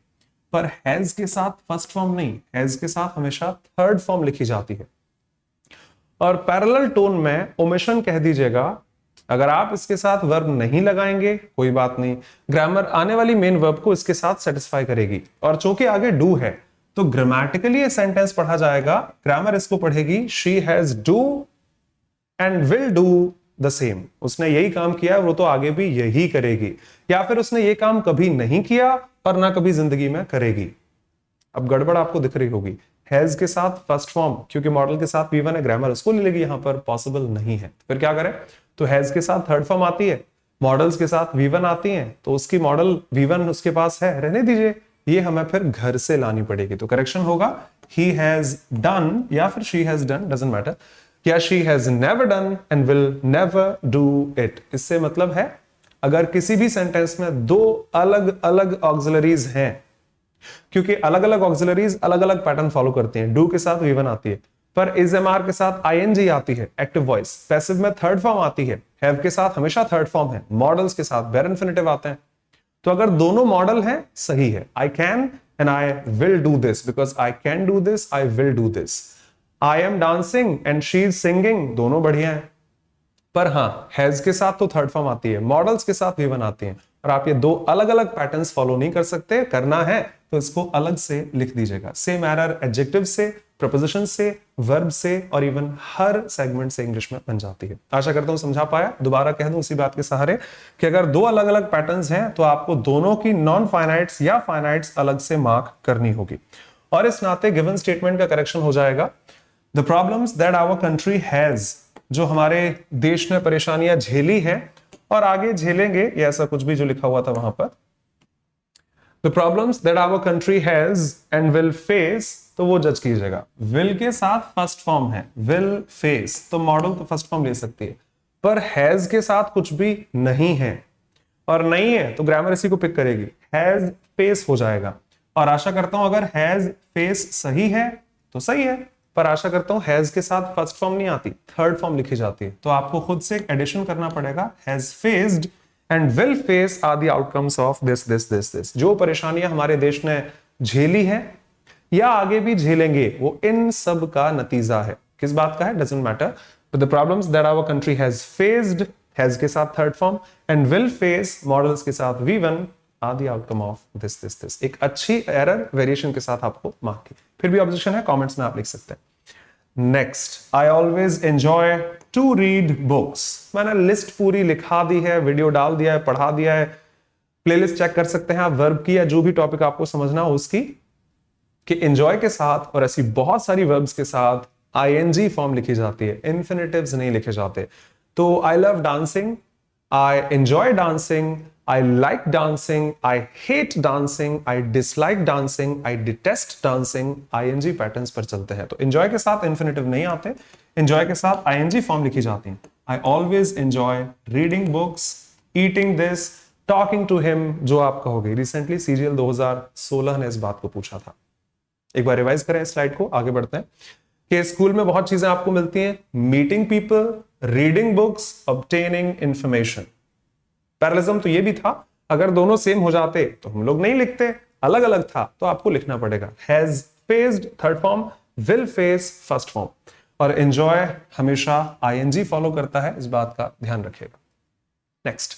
पर हैज के साथ फर्स्ट फॉर्म नहीं, हैज के साथ हमेशा थर्ड फॉर्म लिखी जाती है। और पैरेलल टोन में ओमिशन कह दीजिएगा। अगर आप इसके साथ वर्ब नहीं लगाएंगे कोई बात नहीं, ग्रामर आने वाली मेन वर्ब को इसके साथ सेटिस्फाई करेगी। और चूंकि आगे डू है तो ग्रामेटिकली ये सेंटेंस पढ़ा जाएगा, ग्रामर इसको पढ़ेगी, she has do and will do the same. उसने यही काम किया, वो तो आगे भी यही करेगी। या फिर उसने ये काम कभी नहीं किया और ना कभी जिंदगी में करेगी। अब गड़बड़ आपको दिख रही होगी, हैज के साथ फर्स्ट फॉर्म, क्योंकि मॉडल के साथ V1 है, ग्रामर उसको ले लेगी, यहां पर पॉसिबल नहीं है। फिर क्या करें? तो हैज के साथ थर्ड फॉर्म आती है, मॉडल्स के साथ V1 आती है, तो उसकी मॉडल V1 उसके पास है, रहने दीजिए, ये हमें फिर घर से लानी पड़ेगी। तो करेक्शन होगा ही हैज डन या फिर she has done, doesn't matter, या she has never done and will never do it. इससे मतलब है अगर किसी भी सेंटेंस में दो अलग अलग ऑक्सिलरीज हैं, क्योंकि अलग अलग ऑक्सिलरीज अलग अलग पैटर्न फॉलो करती हैं। डू के साथ V1 आती है, पर इज एमआर के साथ आईएनजी आती है, एक्टिव वॉइस। पैसिव में थर्ड फॉर्म आती है, हैव के साथ हमेशा थर्ड फॉर्म है, मॉडल्स के साथ वेर इन्फिनिटिव आते हैं। तो अगर दोनों मॉडल हैं, सही है, I can and I will do this, because I can do this, I will do this. I am dancing and she is singing, दोनों बढ़िया है। पर हां, हैज के साथ तो थर्ड फॉर्म आती है, मॉडल्स के साथ V1 आती है, और आप ये दो अलग अलग पैटर्न्स फॉलो नहीं कर सकते। करना है तो इसको अलग से लिख दीजिएगा। सेम एरर एडजेक्टिव से, प्रपोजिशन से, वर्ब से और इवन हर सेगमेंट से इंग्लिश में बन जाती है। आशा करता हूं समझा पाया। दोबारा कह दूं उसी बात के सहारे कि अगर दो अलग अलग पैटर्न्स हैं तो आपको दोनों की नॉन फाइनाइट्स या फाइनाइट्स अलग से मार्क करनी होगी। और इस नाते गिवन स्टेटमेंट का करेक्शन हो जाएगा, the problems that our country has, जो हमारे देश ने परेशानियां झेली हैं और आगे झेलेंगे, या ऐसा कुछ भी जो लिखा हुआ था वहां पर, the problems that our country has and will face, तो वो जज कीजिएगा। विल के साथ फर्स्ट फॉर्म है, विल फेस, तो मॉडल तो फर्स्ट फॉर्म ले सकती है, पर हैज के साथ कुछ भी नहीं है और नहीं है तो ग्रामर इसी को पिक करेगी, हैज फेस हो जाएगा। और आशा करता हूं अगर हैज फेस सही है तो सही है, पर आशा करता हूं हैज के साथ फर्स्ट फॉर्म नहीं आती, थर्ड फॉर्म लिखी जाती है, तो आपको खुद से एक एडिशन करना पड़ेगा, has faced and will face are the outcomes of this this this this. जो परेशानियां हमारे देश ने झेली है या आगे भी झेलेंगे, वो इन सब का नतीजा है। किस बात का है? Doesn't matter, but the problems that our country has faced, has के साथ third form, and will face, models के साथ V1 are the outcome of this this this. एक अच्छी एरर वेरिएशन के साथ आपको मार्क की। फिर भी ऑब्जेक्शन है, कमेंट्स में आप लिख सकते हैं। Next, I always enjoy to read books. मैंने लिस्ट पूरी लिखा दी है, वीडियो डाल दिया है, पढ़ा दिया है, प्लेलिस्ट चेक कर सकते हैं आप वर्ब की या जो भी टॉपिक आपको समझना हो उसकी। कि एंजॉय के साथ और ऐसी बहुत सारी वर्ब्स के साथ आईएनजी फॉर्म लिखी जाती है, इन्फिनेटिव्स नहीं लिखे जाते। तो I love dancing, I enjoy dancing, I like dancing, I hate dancing, I dislike dancing, I detest dancing, ING patterns पर चलते हैं। तो एंजॉय के साथ इन्फिनेटिव नहीं आते, एंजॉय के साथ आईएनजी फॉर्म लिखी जाती है। I always enjoy reading books, eating this, talking to him, जो आप कहोगे। रिसेंटली सीजीएल 2016 ने इस बात को पूछा था। एक बार रिवाइज करें इस स्लाइड को, आगे बढ़ते हैं कि स्कूल में बहुत चीजें आपको मिलती हैं, meeting people, reading books, obtaining information. Parallelism तो ये भी था, अगर दोनों सेम हो जाते तो हम लोग नहीं लिखते, अलग अलग था तो आपको लिखना पड़ेगा। Has faced third form, will face first form, और एंजॉय हमेशा आईएनजी फॉलो करता है, इस बात का ध्यान रखिएगा। नेक्स्ट,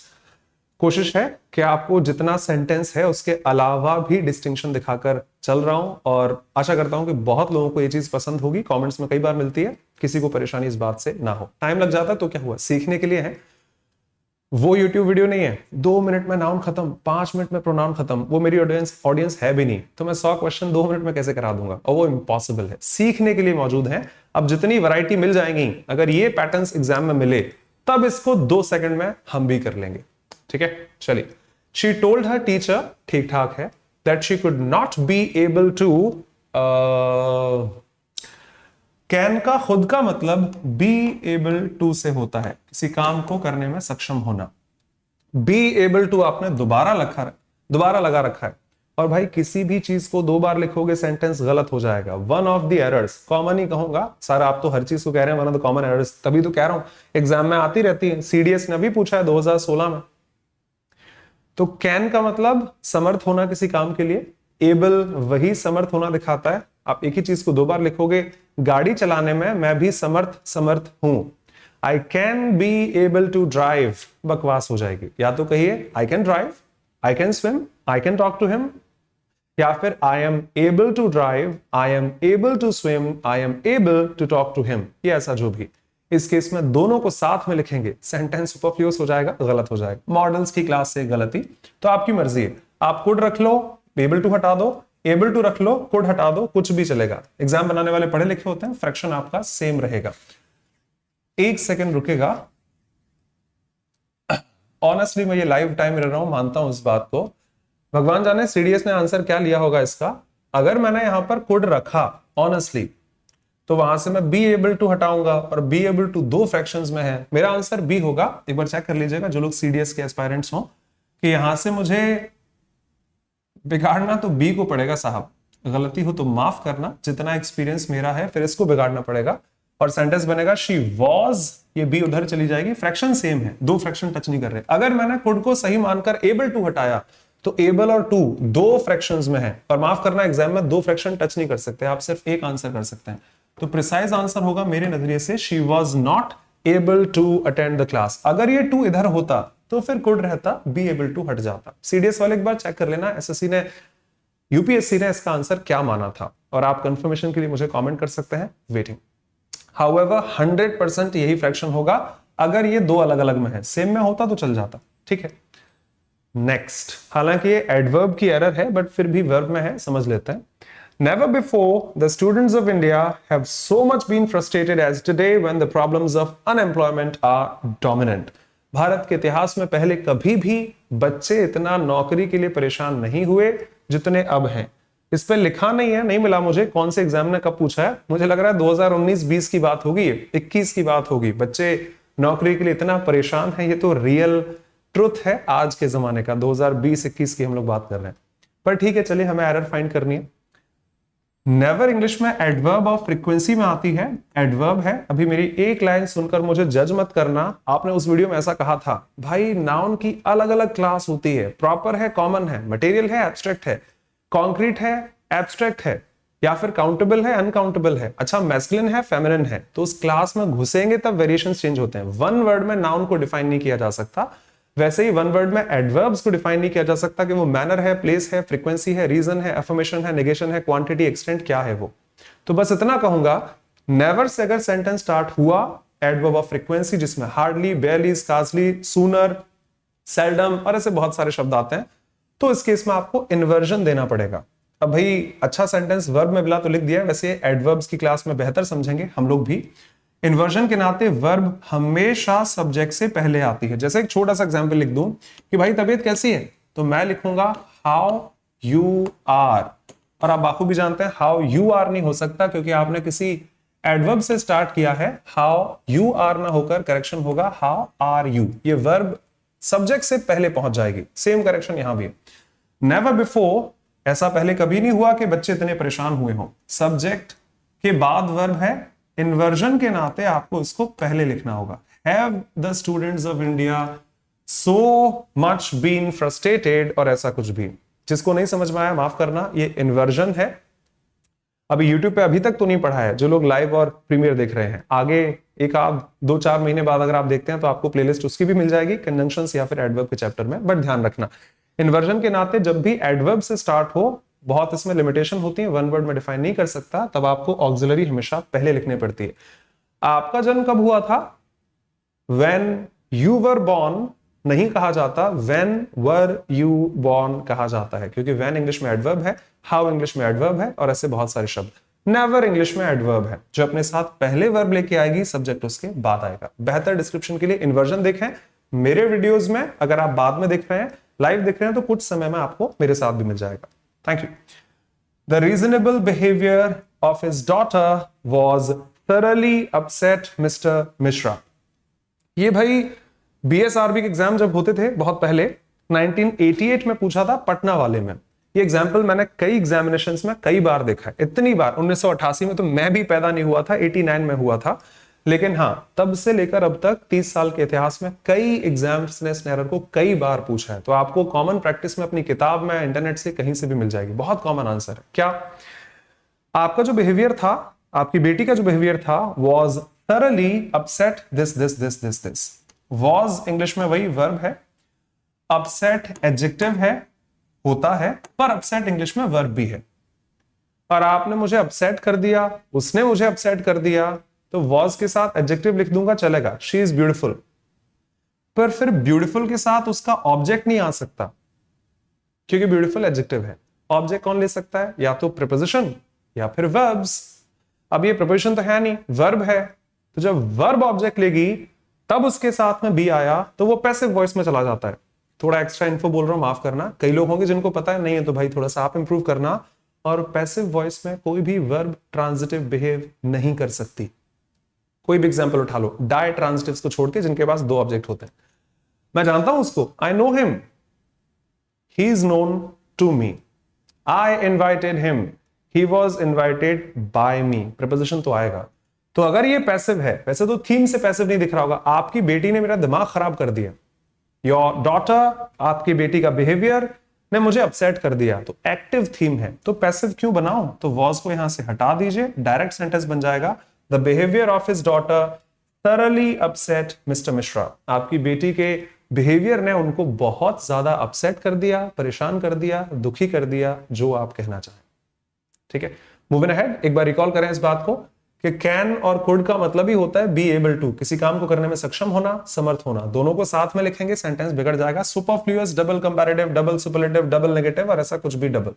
कोशिश है कि आपको जितना सेंटेंस है उसके अलावा भी डिस्टिंक्शन दिखाकर चल रहा हूं, और आशा करता हूं कि बहुत लोगों को ये चीज पसंद होगी। कमेंट्स में कई बार मिलती है, किसी को परेशानी इस बात से ना हो। टाइम लग जाता है तो क्या हुआ, सीखने के लिए है। वो YouTube वीडियो नहीं है 2 मिनट में नाउन खत्म, 5 मिनट में प्रोनाउन खत्म, वो मेरी ऑडियंस है भी नहीं, तो मैं 100 क्वेश्चन 2 मिनट में कैसे करा दूंगा, और वो इम्पॉसिबल है। सीखने के लिए मौजूद है। अब जितनी वैरायटी मिल जाएंगी, अगर ये पैटर्न्स एग्जाम में मिले तब इसको 2 सेकंड में हम भी कर लेंगे। ठीक है, चलिए। शी टोल्ड हर टीचर, ठीक ठाक है, that she could not be able to, can का खुद का मतलब बी एबल टू से होता है, किसी काम को करने में सक्षम होना। बी एबल टू आपने दोबारा लगा रखा है, और भाई किसी भी चीज को 2 बार लिखोगे सेंटेंस गलत हो जाएगा। One of the errors, common ही कहूंगा सर, आप तो हर चीज को कह रहे हैं one of the common errors, तभी तो कह रहा हूं एग्जाम में आती रहती है। सीडीएस ने भी पूछा है 2016 में। तो कैन का मतलब समर्थ होना किसी काम के लिए, एबल वही समर्थ होना दिखाता है। आप एक ही चीज को 2 बार लिखोगे, गाड़ी चलाने में मैं भी समर्थ हूं। I can be able to drive बकवास हो जाएगी। या तो कहिए I can drive, I can swim, I can talk to him, या फिर I am able to drive, I am able to swim, I am able to talk to him, ये ऐसा जो भी। इस केस में दोनों को साथ में लिखेंगे, सेंटेंस सुपरफ्लुअस हो जाएगा, गलत हो जाएगा। मॉडल्स की क्लास से गलती, तो आपकी मर्जी है। आप कुड रख लो, एबल टू हटा दो, एबल टू रख लो, कुड हटा दो, कुछ भी चलेगा। एग्जाम बनाने वाले पढ़े लिखे होते हैं, फ्रैक्शन आपका सेम रहेगा। 1 सेकेंड रुकेगा। ऑनेस्टली मैं ये लाइव टाइम रह रहा हूं, मानता हूं इस बात को। भगवान जाने सीडीएस ने आंसर क्या लिया होगा इसका। अगर मैंने यहां पर कुड रखा ऑनेस्टली, तो वहां से मैं बी एबल टू हटाऊंगा, और बी एबल टू 2 फ्रैक्शंस में है, मेरा आंसर बी होगा। एक बार चेक कर लीजिएगा जो लोग सीडीएस के एस्पायरेंट्स हो, कि यहां से मुझे बिगाड़ना तो बी को पड़ेगा साहब। गलती हो तो माफ करना, जितना एक्सपीरियंस मेरा है फिर इसको बिगाड़ना पड़ेगा, और सेंटेंस बनेगा शी वॉज, ये बी उधर चली जाएगी। फ्रैक्शन सेम है, 2 फ्रैक्शन टच नहीं कर रहे। अगर मैंने कुड को सही मानकर एबल टू हटाया, तो एबल और टू 2 फ्रैक्शंस में है, और माफ करना एग्जाम में 2 फ्रैक्शन टच नहीं कर सकते, आप सिर्फ एक आंसर कर सकते हैं। तो प्रिसाइज आंसर होगा मेरे नजरिए से she was not able to attend the class. अगर ये 2 इधर होता तो फिर कुड रहता, बी एबल टू हट जाता। सीडीएस वाले एक बार चेक कर लेना, एसएससी ने, यूपीएससी ने इसका आंसर क्या माना था, और आप कंफर्मेशन के लिए मुझे कमेंट कर सकते हैं। वेटिंग। हाउएवर 100% यही फ्रैक्शन होगा। अगर ये 2 अलग अलग में है, सेम में होता तो चल जाता। ठीक है, नेक्स्ट। हालांकि ये एडवर्ब की एरर है, बट फिर भी वर्ब में है, समझ लेते हैं। Never before the students of India have so much been frustrated as today when the problems of unemployment are dominant. Bharat के इतिहास में पहले कभी भी बच्चे इतना नौकरी के लिए परेशान नहीं हुए जितने अब हैं। इस पे लिखा नहीं है, नहीं मिला मुझे कौन से एग्जाम ने कब पूछा है। मुझे लग रहा है 2019-20 की बात होगी, 21 की बात होगी। बच्चे नौकरी के लिए इतना परेशान है, ये तो रियल ट्रुथ है आज के जमाने का। 2020-21 की हम लोग बात कर रहे हैं, पर ठीक है, चलिए हमें एरर फाइंड करनी है। नेवर इंग्लिश में एडवर्ब ऑफ फ्रीक्वेंसी में आती है, एडवर्ब है। अभी मेरी एक लाइन सुनकर मुझे जज मत करना। आपने उस वीडियो में ऐसा कहा था, भाई नाउन की अलग अलग क्लास होती है, प्रॉपर है, कॉमन है, मटेरियल है, एब्स्ट्रैक्ट है, कॉन्क्रीट है, एब्स्ट्रैक्ट है, या फिर काउंटेबल है, अनकाउंटेबल है। अच्छा, मैस्कुलिन है, फेमिनिन है, तो उस क्लास में घुसेंगे तब वेरिएशंस चेंज होते हैं। वन वर्ड में नाउन को डिफाइन नहीं किया जा सकता, वैसे ही वन वर्ड में एडवर्ब्स को डिफाइन नहीं किया जा सकता कि वो मैनर है, प्लेस है, फ्रीक्वेंसी है, रीजन है, अफर्मेशन है, नेगेशन है, क्वांटिटी, एक्सटेंट क्या है वो। तो बस इतना कहूंगा, नेवर से अगर सेंटेंस स्टार्ट हुआ एडवर्ब ऑफ फ्रीक्वेंसी, जिसमें हार्डली, बेयरली, स्कार्सली, सूनर, सेल्डम और ऐसे बहुत सारे शब्द आते हैं, तो इस केस में आपको इन्वर्जन देना पड़ेगा। अब भाई अच्छा सेंटेंस वर्ब में मिला तो लिख दिया, वैसे एडवर्ब्स की क्लास में बेहतर समझेंगे हम लोग भी। इन्वर्जन के नाते वर्ब हमेशा सब्जेक्ट से पहले आती है। जैसे एक छोटा सा एग्जांपल लिख दूं कि भाई तबीयत कैसी है, तो मैं लिखूंगा हाउ यू आर। और आप बाखूबी जानते हैं हाउ यू आर नहीं हो सकता, क्योंकि आपने किसी एडवर्ब से स्टार्ट किया है। हाउ यू आर ना होकर करेक्शन होगा हाउ आर यू। ये वर्ब सब्जेक्ट से पहले पहुंच जाएगी। सेम करेक्शन यहां भी है। नेवर बिफोर, ऐसा पहले कभी नहीं हुआ कि बच्चे इतने परेशान हुए हों। सब्जेक्ट के बाद वर्ब है, इन्वर्जन के नाते आपको इसको पहले लिखना होगा। Have the students of India so much been frustrated, और ऐसा कुछ भी। जिसको नहीं समझ में आया माफ करना, ये इन्वर्जन है। अभी YouTube पे अभी तक तो नहीं पढ़ा है, जो लोग लाइव और प्रीमियर देख रहे हैं, आगे एक आध 2-4 महीने बाद अगर आप देखते हैं तो आपको प्लेलिस्ट उसकी भी मिल जाएगी, कंजंक्शंस या फिर एडवर्ब के चैप्टर में। बट ध्यान रखना, इन्वर्जन के नाते जब भी एडवर्ब से स्टार्ट हो, बहुत इसमें लिमिटेशन होती है, वन वर्ड में डिफाइन नहीं कर सकता, तब आपको ऑक्सिलरी हमेशा पहले लिखनी पड़ती है। आपका जन्म कब हुआ था, when you were born नहीं कहा जाता, when were you born कहा जाता है, क्योंकि when इंग्लिश में एडवर्ब है, how इंग्लिश में एडवर्ब है, और ऐसे बहुत सारे शब्द। नेवर इंग्लिश में एडवर्ब है, जो अपने साथ पहले वर्ब लेके आएगी, सब्जेक्ट उसके बाद आएगा। बेहतर डिस्क्रिप्शन के लिए इन्वर्जन देखें मेरे वीडियोस में। अगर आप बाद में देख रहे हैं, लाइव देख रहे हैं, तो कुछ समय में आपको मेरे साथ भी मिल जाएगा। Thank you. The reasonable behaviour of his daughter was thoroughly upset mister Mishra. ये भाई बीएसआरबी के एग्जाम जब होते थे बहुत पहले, 1988 में पूछा था पटना वाले में। ये एग्जाम्पल मैंने कई एग्जामिनेशंस में कई बार देखा है, इतनी बार। 1988 में तो मैं भी पैदा नहीं हुआ था, 89 में हुआ था। लेकिन हाँ, तब से लेकर अब तक 30 साल के इतिहास में कई एग्जाम्स ने इस एरर को कई बार पूछा है। तो आपको कॉमन प्रैक्टिस में अपनी किताब में, इंटरनेट से, कहीं से भी मिल जाएगी। बहुत कॉमन आंसर है। क्या आपका जो बिहेवियर था, आपकी बेटी का जो बिहेवियर था, was thoroughly upset this। Was English में वही वर्ब है, अपसेट एडजेक्टिव है, होता है, पर अपसेट इंग्लिश में वर्ब भी है। और आपने मुझे अपसेट कर दिया, उसने मुझे अपसेट कर दिया, तो वॉज के साथ एडजेक्टिव लिख दूंगा, चलेगा, शी इज ब्यूटीफुल। पर फिर ब्यूटीफुल के साथ उसका ऑब्जेक्ट नहीं आ सकता, क्योंकि ब्यूटीफुल एडजेक्टिव है। ऑब्जेक्ट कौन ले सकता है, या तो प्रीपोजिशन या फिर वर्ब्स। अब ये प्रीपोजिशन तो है नहीं, वर्ब है, तो जब वर्ब ऑब्जेक्ट लेगी तब उसके साथ में बी आया, तो वो पैसिव वॉइस में चला जाता है। थोड़ा एक्स्ट्रा इन्फो बोल रहा हूं, माफ करना। कई लोग होंगे जिनको पता है, नहीं है तो भाई थोड़ा सा आप इंप्रूव करना। और पैसिव वॉइस में कोई भी वर्ब ट्रांजिटिव बिहेव नहीं कर सकती। कोई भी एग्जांपल उठा लो, डाई ट्रांजिटिव्स को छोड़ के, जिनके पास 2 ऑब्जेक्ट होते हैं। मैं जानता हूं उसको, I know him, he is known to me, I invited him, he was invited by me. Preposition तो आएगा। तो अगर ये पैसिव है, वैसे तो थीम से पैसिव नहीं दिख रहा होगा, आपकी बेटी ने मेरा दिमाग खराब कर दिया। योर डॉटर, आपकी बेटी का बिहेवियर ने मुझे अपसेट कर दिया, तो एक्टिव थीम है, तो पैसिव क्यों बनाऊं? तो वॉज को यहां से हटा दीजिए, डायरेक्ट सेंटेंस बन जाएगा, the behaviour of his daughter thoroughly upset mister Mishra. आपकी बेटी के बिहेवियर ने उनको बहुत ज्यादा अपसेट कर दिया, परेशान कर दिया, दुखी कर दिया, जो आप कहना चाहें। ठीक है, मूविंग अहेड, एक बार रिकॉल करें इस बात को कि कैन और कुड का मतलब ही होता है बी एबल टू, किसी काम को करने में सक्षम होना, समर्थ होना। दोनों को साथ में लिखेंगे, सेंटेंस बिगड़ जाएगा। Superfluous, double comparative, double superlative, double negative, और ऐसा कुछ भी डबल।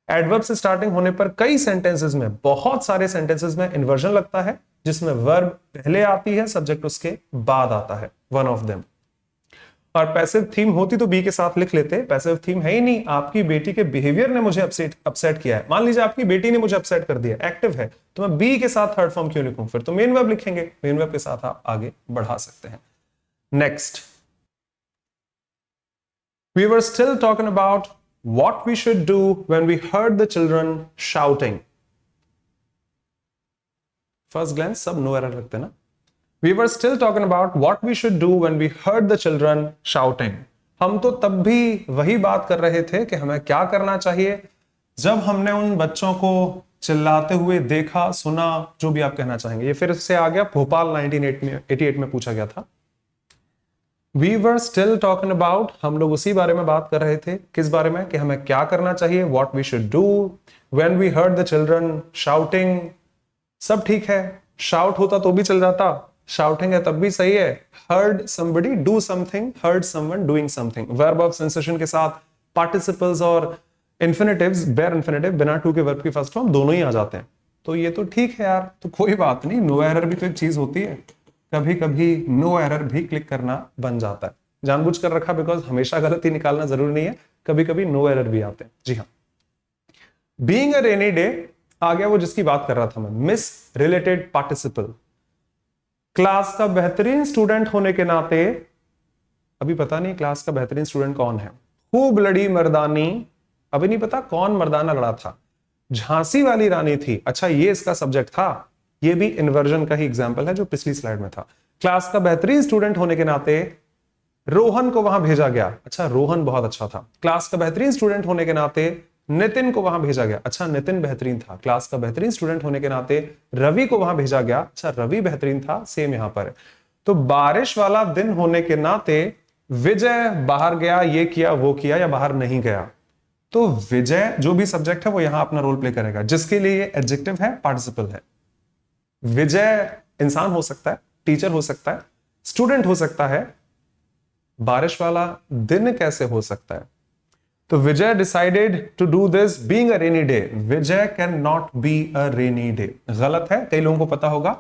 एडवर्ब से स्टार्टिंग होने पर कई सेंटेंसेस में, बहुत सारे सेंटेंसेस में इन्वर्जन लगता है, जिसमें वर्ब पहले आती है, सब्जेक्ट उसके बाद आता है, वन ऑफ देम। और पैसिव थीम होती तो बी के साथ लिख लेते, पैसिव थीम है ही नहीं। आपकी बेटी के बिहेवियर ने मुझे अपसेट किया है। मान लीजिए आपकी बेटी ने मुझे अपसेट कर दिया, एक्टिव है, तो मैं बी के साथ थर्ड फॉर्म क्यों लिखूं? फिर तो मेन वर्ब लिखेंगे, मेन वर्ब के साथ आप आगे बढ़ा सकते हैं। Next, we were still talking about what we should do when we heard the children shouting. First glance सब नो एरर लगते ना। We were still talking about what we should do when we heard the children shouting. हम तो तब भी वही बात कर रहे थे कि हमें क्या करना चाहिए जब हमने उन बच्चों को चिल्लाते हुए देखा, सुना, जो भी आप कहना चाहेंगे। ये फिर से आ गया, भोपाल 1988 में पूछा गया था। We were still talking about, हम लोग उसी बारे में बात कर रहे थे। किस बारे में? कि हमें क्या करना चाहिए, what we should do when we heard the children shouting. सब ठीक है, शाउट होता तो भी चल जाता, शाउटिंग है तब भी सही है। heard somebody do something, heard someone doing something, verb of sensation के साथ participles और इन्फिनेटिव्स, बेयर इन्फिनेटिव, बिना टू के वर्ब की फर्स्ट फॉर्म दोनों ही आ जाते हैं, तो ये तो ठीक है यार, तो कोई बात नहीं, नो एरर भी तो एक चीज होती है, कभी कभी नो एरर भी क्लिक करना बन जाता है, जानबूझ कर रखा, बिकॉज हमेशा गलती निकालना जरूरी नहीं है, कभी कभी नो एरर भी आते हैं। जी हाँ, बीइंग अ रेनी डे आ गया वो जिसकी बात कर रहा था मैं, मिस रिलेटेड पार्टिसिपल। क्लास का बेहतरीन स्टूडेंट होने के नाते, अभी पता नहीं क्लास का बेहतरीन स्टूडेंट कौन है, खूब लड़ी मर्दानी, अभी नहीं पता कौन मर्दाना लड़ा था, झांसी वाली रानी थी, अच्छा ये इसका सब्जेक्ट था, ये भी इन्वर्जन का ही एग्जाम्पल है जो पिछली स्लाइड में था। क्लास का बेहतरीन स्टूडेंट होने के नाते रोहन को वहां भेजा गया, अच्छा रोहन बहुत अच्छा था। क्लास का बेहतरीन स्टूडेंट होने के नाते नितिन को वहां भेजा गया, अच्छा नितिन बेहतरीन था। क्लास का बेहतरीन स्टूडेंट होने के नाते रवि को वहां भेजा गया, अच्छा रवि बेहतरीन था, सेम यहां पर है। तो बारिश वाला दिन होने के नाते विजय बाहर गया, ये किया वो किया, या बाहर नहीं गया, तो विजय जो भी सब्जेक्ट है वो यहां अपना रोल प्ले करेगा, जिसके लिए ये एडजेक्टिव है, पार्टिसिपल है। विजय इंसान हो सकता है, टीचर हो सकता है, स्टूडेंट हो सकता है, बारिश वाला दिन कैसे हो सकता है? तो Vijay decided to do this being a rainy day, Vijay can not be a rainy day, गलत है, कई लोगों को पता होगा,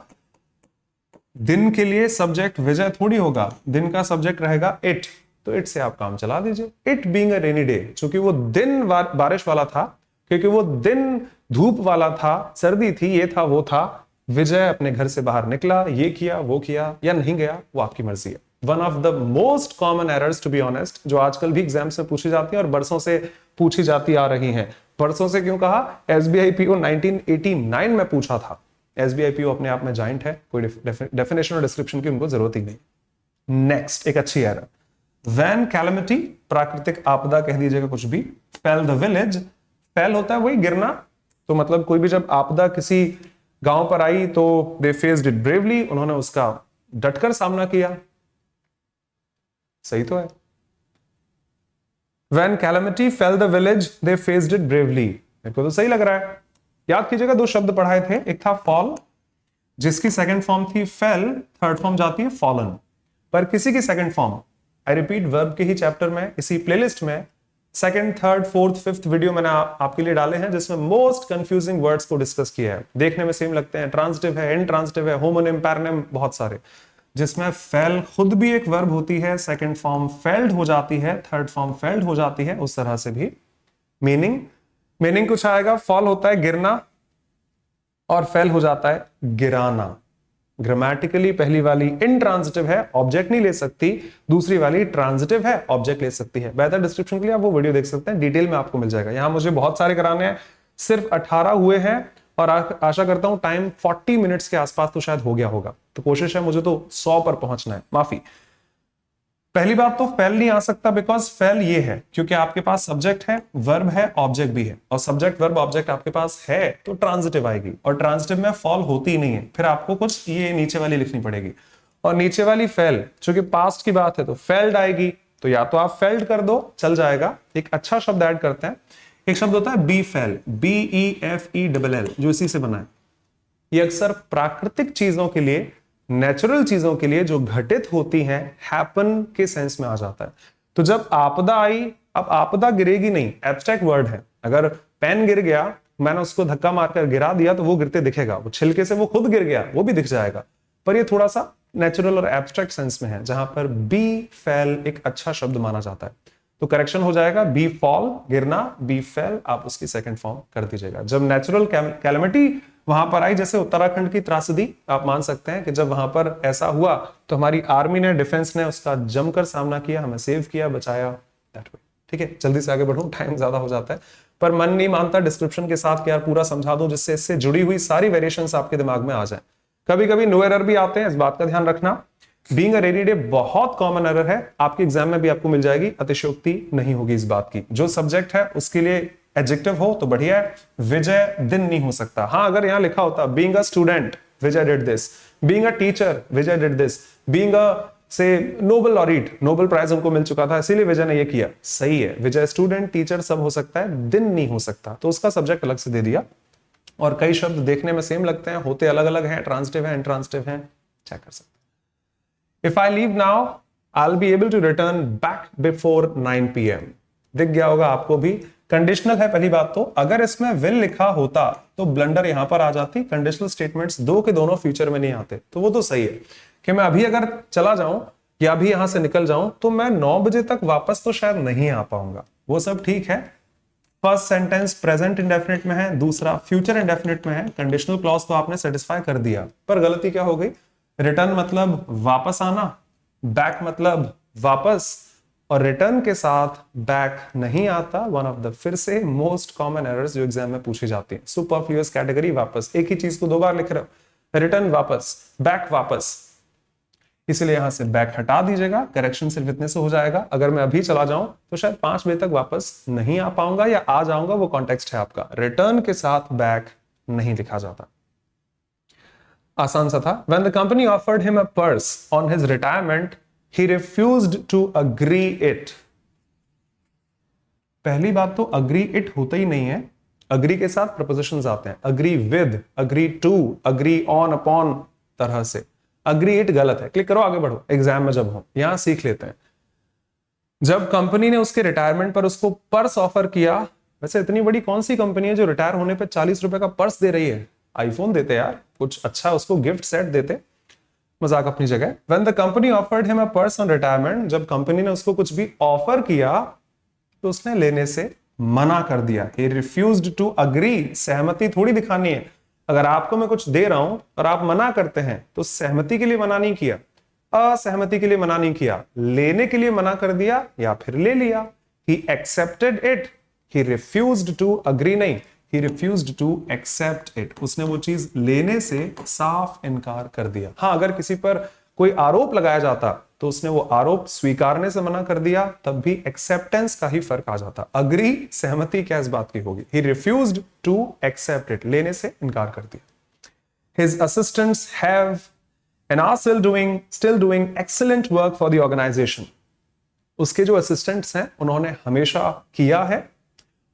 दिन के लिए सब्जेक्ट विजय थोड़ी होगा, दिन का सब्जेक्ट रहेगा इट, तो इट से आप काम चला दीजिए, it being a rainy day, क्योंकि वो दिन बारिश वाला था, क्योंकि वो दिन धूप वाला था, सर्दी थी, ये था वो था, विजय अपने घर से बाहर निकला, ये किया वो किया, या नहीं गया, वो आपकी मर्जी है। One of the most common errors to be honest, जो आजकल भी एग्जाम्स में पूछी जाती है और बरसों से पूछी जाती आ रही हैं। बरसों से क्यों कहा? एसबीआई पीओ 1989 में पूछा था। एसबीआई पीओ अपने आप में जाइंट है, कोई डेफिनेशन और डिस्क्रिप्शन की उनको जरूरत ही नहीं। नेक्स्ट एक अच्छी एरर, वैन कैलेमिटी, प्राकृतिक आपदा कह दीजिएगा कुछ भी, फेल द विलेज, फेल होता है वही गिरना, तो मतलब कोई भी जब आपदा किसी गांव पर आई तो दे फेस्ड इट ब्रेवली, उन्होंने उसका डटकर सामना किया, सही तो है। When calamity fell the village, they faced it bravely, मेरे को तो सही लग रहा है। याद कीजिएगा दो शब्द पढ़ाए थे, एक था फॉल जिसकी सेकंड फॉर्म थी फेल, थर्ड फॉर्म जाती है फॉलन, पर किसी की second form, I repeat verb के ही चैप्टर में, इसी प्लेलिस्ट में second, third, fourth, fifth video मैंने आपके लिए डाले हैं जिसमें मोस्ट कंफ्यूजिंग वर्ड्स को डिस्कस किया है, देखने में सेम लगते हैं, ट्रांजिटिव है, इनट्रांजिटिव है, होमोनिम, पैरानिम, बहुत सारे, जिसमें फेल खुद भी एक वर्ब होती है, सेकंड फॉर्म फेल्ड हो जाती है, थर्ड फॉर्म फेल्ड हो जाती है, उस तरह से भी मीनिंग कुछ आएगा। फॉल होता है गिरना और फेल हो जाता है गिराना। ग्रामेटिकली पहली वाली इनट्रांजिटिव है, ऑब्जेक्ट नहीं ले सकती, दूसरी वाली ट्रांजिटिव है, ऑब्जेक्ट ले सकती है। बेहतर डिस्क्रिप्शन के लिए आप वो वीडियो देख सकते हैं, डिटेल में आपको मिल जाएगा। यहां मुझे बहुत सारे कराने हैं, सिर्फ 18 हुए हैं और आशा करता हूं टाइम 40 मिनट्स के आसपास तो शायद हो गया होगा, तो कोशिश है मुझे तो 100 पर पहुंचना है, माफी। पहली बात तो फेल नहीं आ सकता, बिकॉज फेल ये है क्योंकि आपके पास सब्जेक्ट है, वर्ब है, ऑब्जेक्ट भी है, और सब्जेक्ट वर्ब ऑब्जेक्ट आपके पास है तो ट्रांजिटिव आएगी, और ट्रांजिटिव में फॉल होती ही नहीं है, फिर आपको कुछ ये नीचे वाली लिखनी पड़ेगी, और नीचे वाली फेल चूंकि पास्ट की बात है तो फेल्ड आएगी, तो या तो आप फेल्ड कर दो चल जाएगा। एक अच्छा शब्द ऐड करते हैं, एक शब्द होता है बी फेल, BEFELL, जो इसी से बना है। ये अक्सर प्राकृतिक चीजों के लिए, नेचुरल चीजों के लिए जो घटित होती हैं, हैपन के सेंस में आ जाता है। तो जब आपदा आई, अब आपदा गिरेगी नहीं, एब्स्ट्रैक्ट वर्ड है, अगर पेन गिर गया, मैंने उसको धक्का मारकर गिरा दिया तो वो गिरते दिखेगा, वो छिलके से वो खुद गिर गया वो भी दिख जाएगा, पर ये थोड़ा सा नेचुरल और एब्स्ट्रैक्ट सेंस में है, जहां पर बी फेल एक अच्छा शब्द माना जाता है। तो करेक्शन हो जाएगा बी फॉल गिरना, बी फेल आप उसकी सेकंड फॉर्म कर दीजिएगा। जब नेचुरल कैलेमिटी वहां पर आई, जैसे उत्तराखंड की त्रासदी, आप मान सकते हैं कि जब वहां पर ऐसा हुआ तो हमारी आर्मी ने, डिफेंस ने उसका जमकर सामना किया, हमें सेव किया, बचाया, दैट वे। ठीक है, जल्दी से आगे बढ़ूं, टाइम ज्यादा हो जाता है, पर मन नहीं मानता डिस्क्रिप्शन के साथ कि यार पूरा समझा दूं जिससे इससे जुड़ी हुई सारी वेरिएशंस आपके दिमाग में आ जाए। कभी कभी नो एरर भी आते हैं, इस बात का ध्यान रखना। बीइंग अ रेनी डे बहुत कॉमन एरर है, आपके एग्जाम में भी आपको मिल जाएगी, अतिशयोक्ति नहीं होगी इस बात की। जो सब्जेक्ट है उसके लिए एडजेक्टिव हो तो बढ़िया है, विजय दिन नहीं हो सकता। हाँ, अगर यहां लिखा होता being a student Vijay did this, being a teacher Vijay did this, being अ से नोबल लॉरेट, नोबेल प्राइज उनको मिल चुका था इसीलिए विजय ने ये किया, सही है, विजय स्टूडेंट टीचर सब हो सकता है, दिन नहीं हो सकता, तो उसका सब्जेक्ट अलग से दे दिया। और कई शब्द देखने में सेम लगते हैं, होते अलग अलग हैं, ट्रांजिटिव है, इनट्रांजिटिव है, चेक कर सकते हैं। If I leave now, I'll be able to return back before 9 p.m. दिख गया होगा आपको भी, कंडीशनल है पहली बात तो। अगर इसमें विल लिखा होता तो ब्लंडर यहां पर आ जाती, कंडीशनल स्टेटमेंट्स दो के दोनों फ्यूचर में नहीं आते, तो वो तो सही है कि मैं अभी अगर चला जाऊं या अभी यहां से निकल जाऊं तो मैं 9 बजे तक वापस तो शायद नहीं आ पाऊंगा, वो सब ठीक है। फर्स्ट सेंटेंस प्रेजेंट इंडेफिनिट में है, दूसरा फ्यूचर इंडेफिनिट में है, कंडीशनल क्लॉज तो आपने सेटिस्फाई कर दिया। पर गलती क्या हो गई, रिटर्न मतलब वापस आना, बैक मतलब वापस, और रिटर्न के साथ बैक नहीं आता, वन ऑफ द फिर से मोस्ट कॉमन एरर्स जो एग्जाम में पूछी जाती है। सुपरफ्लुअस कैटेगरी वापस, एक ही चीज को दो बार लिख रहे हो, रिटर्न वापस, बैक वापस, इसलिए यहां से बैक हटा दीजिएगा, करेक्शन सिर्फ इतने से हो जाएगा। अगर मैं अभी चला जाऊं तो शायद 5 बजे तक वापस नहीं आ पाऊंगा, या आ जाऊंगा, वो कॉन्टेक्स्ट है आपका। रिटर्न के साथ बैक नहीं लिखा जाता। आसान सा था। When the company offered him a purse on his retirement, he refused to agree it. पहली बात तो अग्री इट होता ही नहीं है, अग्री के साथ प्रपोजिशंस आते हैं, agree with, agree to, agree on, upon तरह से। अग्री इट गलत है, क्लिक करो आगे बढ़ो, एग्जाम में जब हो यहां सीख लेते हैं। जब कंपनी ने उसके रिटायरमेंट पर उसको पर्स ऑफर किया, वैसे इतनी बड़ी कौन सी कंपनी है जो रिटायर होने पे 40 रुपए का पर्स दे रही है, आईफोन देते यार, कुछ अच्छा उसको गिफ्ट सेट देते, मजाक अपनी जगह। When the company offered him a purse on retirement, जब कंपनी ने उसको कुछ भी ऑफर किया तो उसने लेने से मना कर दिया। He refused to agree, सहमति थोड़ी दिखानी है। अगर आपको मैं कुछ दे रहा हूं और आप मना करते हैं तो सहमति के लिए मना नहीं किया, असहमति के लिए मना नहीं किया, लेने के लिए मना कर दिया या फिर ले लिया। He accepted it, he refused to agree नहीं, he refused to accept it, उसने वो चीज लेने से साफ इनकार कर दिया। हाँ, अगर किसी पर कोई आरोप लगाया जाता तो उसने वो आरोप स्वीकारने से मना कर दिया, तब भी एक्सेप्टेंस का ही फर्क आ जाता। अग्री, सहमति क्या इस बात की होगी। He refused to accept it, लेने से इनकार कर दिया। His assistants have and are still doing excellent work for the organization. उसके जो असिस्टेंट्स हैं उन्होंने हमेशा किया है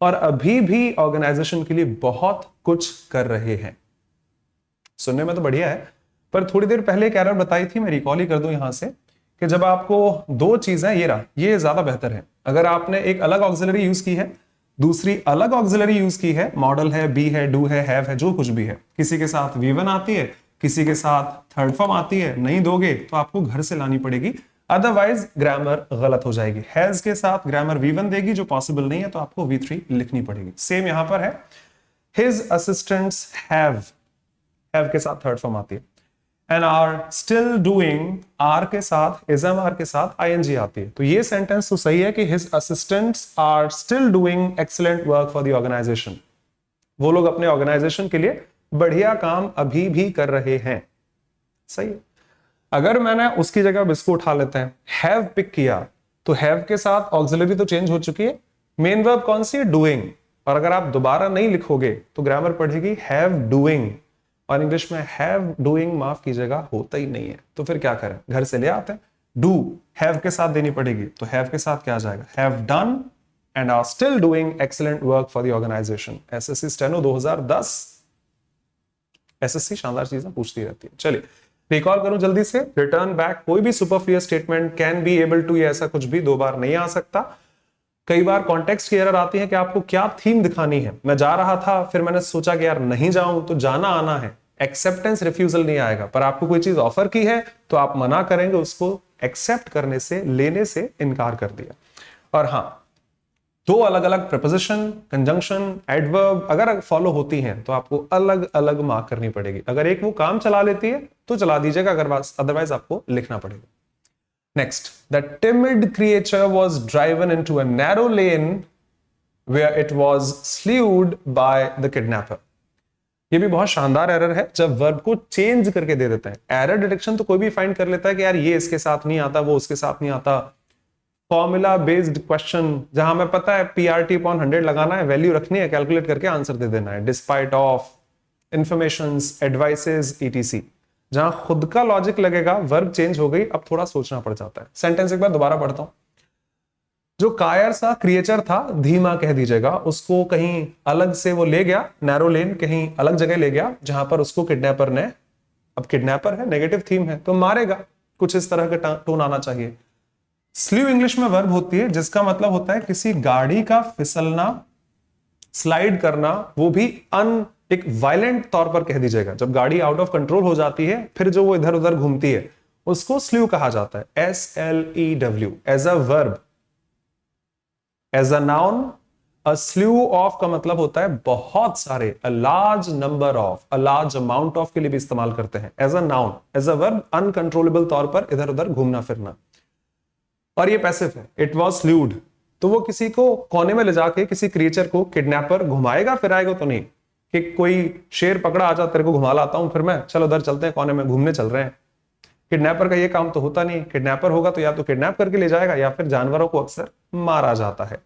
और अभी भी ऑर्गेनाइजेशन के लिए बहुत कुछ कर रहे हैं। सुनने में तो बढ़िया है, पर थोड़ी देर पहले एक एरर बताई थी, मैं रिकॉल ही कर दूं यहां से, कि जब आपको दो चीजें, ये रहा, ये ज्यादा बेहतर है। अगर आपने एक अलग ऑक्सिलरी यूज की है, दूसरी अलग ऑक्सिलरी यूज की है, मॉडल है, बी है, डू है, हैव है, जो कुछ भी है, किसी के साथ V1 आती है, किसी के साथ थर्ड फॉर्म आती है, नहीं दोगे तो आपको घर से लानी पड़ेगी, अदरवाइज ग्रामर गलत हो जाएगी। हैज के साथ ग्रामर V1 देगी, जो पॉसिबल नहीं है, तो आपको V3 लिखनी पड़ेगी। सेम यहां पर है, हिज असिस्टेंट्स हैव के साथ थर्ड फॉर्म आती है, and are still doing, are के साथ, इजम आर के साथ ING आती है। तो ये सेंटेंस तो सही है कि his assistants are still doing excellent work for the organisation, वो लोग अपने ऑर्गेनाइजेशन के लिए बढ़िया काम अभी भी कर रहे हैं, सही है। अगर मैंने उसकी जगह अब इसको उठा लेते हैं, हैव पिक किया, तो हैव के साथ ऑक्सिलरी तो चेंज हो चुकी है, मेन वर्ब कौन सी है, डूइंग, और अगर आप दोबारा नहीं लिखोगे तो ग्रामर पढ़ेगी हैव डूइंग, और इंग्लिश में हैव डूइंग माफ कीजिएगा होता ही नहीं है, तो फिर क्या करें, घर से ले आते हैं। डू हैव के साथ देनी पड़ेगी, तो हैव के साथ क्या आ जाएगा, have done and are still doing excellent work for the organisation. SSC steno 2010, SSC शानदार चीजें पूछती रहती है। चलिए रिकॉल करूं जल्दी से, रिटर्न बैक, कोई भी superfluous statement, can be, able to, ये ऐसा कुछ भी दो बार नहीं आ सकता। कई बार कॉन्टेक्स्ट की एरर आती है कि आपको क्या थीम दिखानी है। मैं जा रहा था, फिर मैंने सोचा कि यार नहीं जाऊं, तो जाना आना है, एक्सेप्टेंस रिफ्यूजल नहीं आएगा। पर आपको कोई चीज ऑफर की है तो आप मना करेंगे, उसको एक्सेप्ट करने से, लेने से इनकार कर दिया। और हाँ, दो अलग अलग प्रपोजिशन, कंजंक्शन, एडवर्ब अगर फॉलो होती हैं तो आपको अलग अलग मार्क करनी पड़ेगी। अगर एक वो काम चला लेती है तो चला दीजिएगा, अदरवाइज आपको लिखना पड़ेगा। Next, the timid creature was driven into a narrow lane where it was slewed by the kidnapper. ये भी बहुत शानदार एरर है जब वर्ब को चेंज करके दे देते हैं। एरर डिटेक्शन तो कोई भी फाइंड कर लेता है कि यार ये इसके साथ नहीं आता, वो उसके साथ नहीं आता। फॉर्मूला बेस्ड क्वेश्चन, जहां में पता है PRT upon 100 लगाना है, वैल्यू रखनी है, कैलकुलेट करके आंसर दे देना है। Despite of, informations, advices, ETC, जहां खुद का लॉजिक लगेगा, वर्ब चेंज हो गई, अब थोड़ा सोचना पड़ जाता है। सेंटेंस एक बार दोबारा पढ़ता हूं। जो कायर सा क्रिएचर था, धीमा कह दीजिएगा, उसको कहीं अलग से वो ले गया, नैरो लेन, कहीं अलग जगह ले गया, जहां पर उसको किडनैपर ने, अब किडनैपर है, नेगेटिव थीम है, तो मारेगा, कुछ इस तरह का टोन आना चाहिए। स्लीव इंग्लिश में वर्ब होती है जिसका मतलब होता है किसी गाड़ी का फिसलना, स्लाइड करना, वो भी एक वायलेंट तौर पर कह दीजिएगा। जब गाड़ी आउट ऑफ कंट्रोल हो जाती है फिर जो वो इधर उधर घूमती है उसको स्लीव कहा जाता है, SLEW। As a verb, as a noun, a slew of का मतलब होता है बहुत सारे, a large number of, a large amount of के लिए भी इस्तेमाल करते हैं as a noun. As a verb uncontrollable तौर पर इधर उधर घूमना फिरना। और ये पैसिव है, इट वॉज स्ल्यूड। तो वो किसी को कोने में ले जाके किसी क्रिएचर को किडनैपर घुमाएगा फिराएगा तो नहीं कि कोई शेर पकड़ा, आजा तेरे को घुमा लाता हूं फिर मैं, चलो उधर चलते हैं कोने में घूमने चल रहे हैं। किडनैपर का ये काम तो होता नहीं। किडनैपर होगा तो या तो किडनैप करके ले जाएगा या फिर जानवरों को अक्सर मारा जाता है।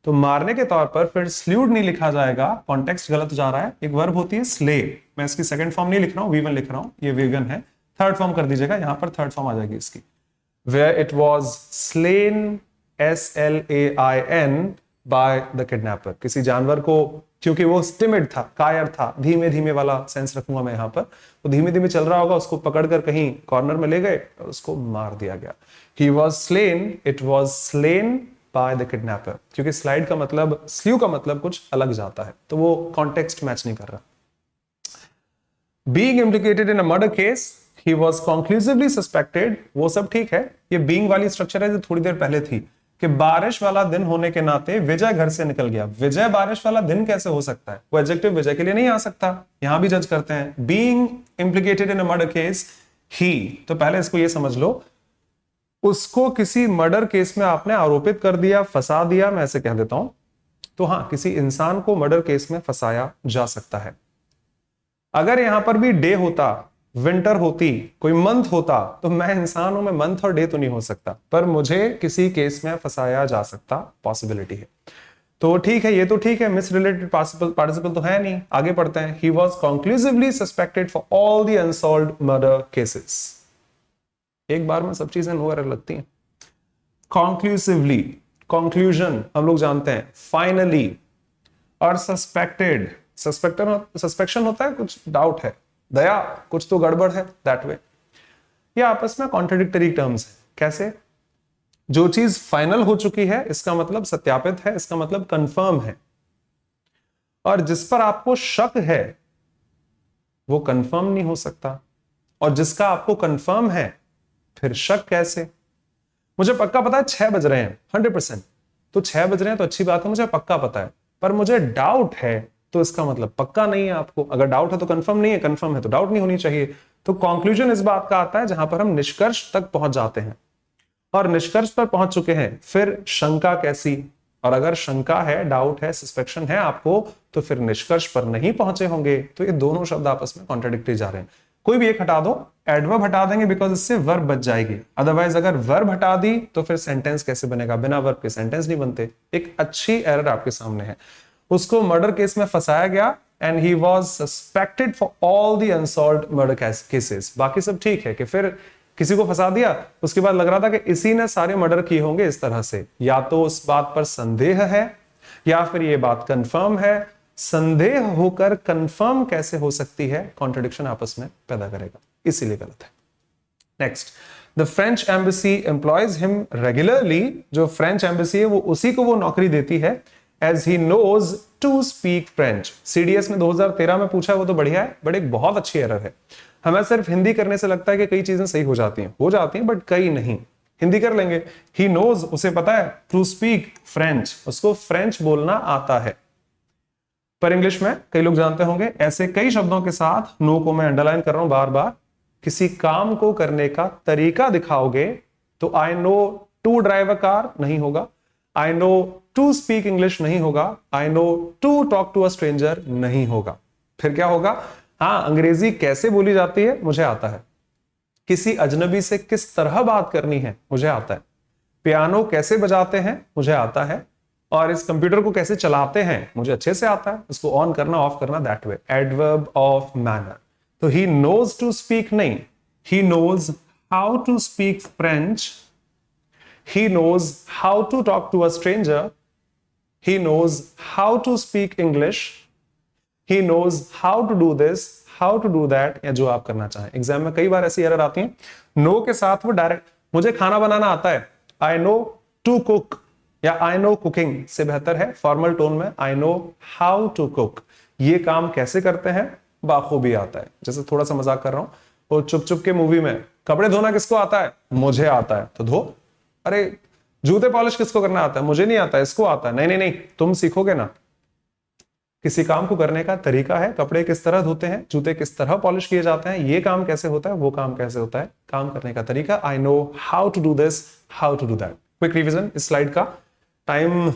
तो मारने के तौर पर फिर स्ल्यूड नहीं लिखा जाएगा, कॉन्टेक्स्ट गलत जा रहा है। एक वर्ब होती है स्ले, मैं इसकी सेकंड फॉर्म नहीं लिख रहा हूं, वीवन लिख रहा हूं, ये वीगन है। थर्ड फॉर्म कर दीजिएगा, यहां पर थर्ड फॉर्म आ जाएगी इसकी, where it was slain, SLAIN, by the kidnapper। किसी जानवर को, क्योंकि वो timid था, कायर था, धीमे धीमे वाला सेंस रखूंगा मैं यहां पर, वो धीमे धीमे चल रहा होगा, उसको पकड़कर कहीं कॉर्नर में ले गए और उसको मार दिया गया। He was slain, it was slain by the kidnapper। क्योंकि स्लाइड का मतलब, स्लीव का मतलब कुछ अलग जाता है, तो वो कॉन्टेक्स्ट मैच नहीं कर रहा। Being implicated in a murder case, he was conclusively suspected, वो सब ठीक है। ये being वाली स्ट्रक्चर है जो थोड़ी देर पहले थी, कि बारिश वाला दिन होने के नाते विजय घर से निकल गया। विजय बारिश वाला दिन कैसे हो सकता है? वो एडजेक्टिव विजय के लिए नहीं आ सकता, यहां भी जज करते हैं। Being implicated in a murder case, he, तो पहले इसको ये समझ लो, उसको किसी मर्डर केस में आपने आरोपित कर दिया, फंसा दिया, मैं ऐसे कह देता हूं। तो हां, किसी इंसान को मर्डर केस में फंसाया जा सकता है। अगर यहां पर भी डे होता, विंटर होती, कोई मंथ होता, तो मैं इंसान हूं, मैं मंथ और डे तो नहीं हो सकता, पर मुझे किसी केस में फंसाया जा सकता, पॉसिबिलिटी है। तो ठीक है, ये तो ठीक है, मिस रिलेटेड पार्टिसिपल तो है नहीं। आगे पढ़ते हैं। He was conclusively suspected for all the unsolved murder cases. एक बार में सब चीजें वगैरह लगती हैं। कंक्लूसिवली, कंक्लूजन हम लोग जानते हैं, फाइनली, और सस्पेक्टेड, सस्पेक्शन होता है कुछ डाउट है, दया कुछ तो गड़बड़ है, दैट वे। ये आपस में कॉन्ट्रडिक्टरी टर्म्स है। कैसे? जो चीज फाइनल हो चुकी है इसका मतलब सत्यापित है, इसका मतलब कंफर्म है, और जिस पर आपको शक है वो कंफर्म नहीं हो सकता, और जिसका आपको कंफर्म है फिर शक कैसे? मुझे पक्का पता है 6 बज रहे हैं 100%, तो 6 बज रहे हैं तो अच्छी बात है, मुझे पक्का पता है, पर मुझे डाउट है तो इसका मतलब पक्का नहीं है आपको। अगर डाउट है तो कंफर्म नहीं है, कंफर्म है तो डाउट नहीं होनी चाहिए। तो कंक्लूजन इस बात का आता है जहां पर हम निष्कर्ष तक पहुंच जाते हैं, और निष्कर्ष पर पहुंच चुके हैं, फिर शंका कैसी? और अगर शंका है, डाउट है, सस्पेक्शन है आपको, तो फिर निष्कर्ष पर नहीं पहुंचे होंगे। तो ये दोनों शब्द आपस में कॉन्ट्रडिक्टरी जा रहे हैं। कोई भी एक हटा दो, एडवर्ब हटा देंगे बिकॉज इससे वर्ब बच जाएगी। अदरवाइज अगर वर्ब हटा दी तो फिर सेंटेंस कैसे बनेगा? बिना वर्ब के सेंटेंस नहीं बनते। एक अच्छी एरर आपके सामने है। उसको मर्डर केस में फंसाया गया, and he was suspected for all the unsolved murder cases. बाकी सब ठीक है कि फिर किसी को फंसा दिया, उसके बाद लग रहा था कि इसी ने सारे मर्डर किए होंगे इस तरह से। या तो उस बात पर संदेह है या फिर ये बात कंफर्म है। संदेह होकर कंफर्म कैसे हो सकती है? कॉन्ट्रडिक्शन आपस में पैदा करेगा, इसीलिए गलत है। Next, the French embassy employs him regularly. जो फ्रेंच एम्बेसी है वो उसी को वो नौकरी देती है, as he knows to speak French. CDS में 2013 में पूछा है, वो तो बढ़िया है, बट एक बहुत अच्छी एरर है। हमें सिर्फ हिंदी करने से लगता है कि कई चीजें सही हो जाती हैं, बट कई नहीं। हिंदी कर लेंगे। ही नोज, उसे पता है, टू स्पीक फ्रेंच, उसको फ्रेंच बोलना आता है। पर इंग्लिश में कई लोग जानते होंगे, ऐसे कई शब्दों के साथ, नो को मैं अंडरलाइन कर रहा हूं बार बार, किसी काम को करने का तरीका दिखाओगे तो I know to drive a car नहीं होगा, I know to speak English नहीं होगा, I know to talk to a stranger नहीं होगा। फिर क्या होगा? हाँ, अंग्रेजी कैसे बोली जाती है मुझे आता है, किसी अजनबी से किस तरह बात करनी है मुझे आता है, पियानो कैसे बजाते हैं मुझे आता है, और इस कंप्यूटर को कैसे चलाते हैं मुझे अच्छे से आता है, इसको ऑन करना ऑफ करना, that way. Adverb of manner. तो ही नोज टू स्पीक नहीं, he knows how to speak French, he knows how to talk to a stranger, he knows how to speak English, he knows how to do this, how to do that, या जो आप करना चाहें। एग्जाम में कई बार ऐसी एरर आती है, नो के साथ वो डायरेक्ट, मुझे खाना बनाना आता है, आई नो टू कुक या आई नो कुकिंग से बेहतर है फॉर्मल टोन में I know how to cook. ये काम कैसे करते हैं बाखूबी आता है। जैसे थोड़ा सा मजाक कर रहा हूं, और चुप चुप के मूवी में कपड़े धोना किसको आता है? मुझे आता है, तो धो। अरे जूते पॉलिश किसको करना आता है? मुझे नहीं आता, इसको आता है। नहीं नहीं नहीं, तुम सीखोगे ना। किसी काम को करने का तरीका है, कपड़े किस तरह धोते हैं, जूते किस तरह पॉलिश किए जाते हैं, ये काम कैसे होता है, वो काम कैसे होता है, काम करने का तरीका। I know how to do this, how to do that. Quick revision इस स्लाइड का। टाइम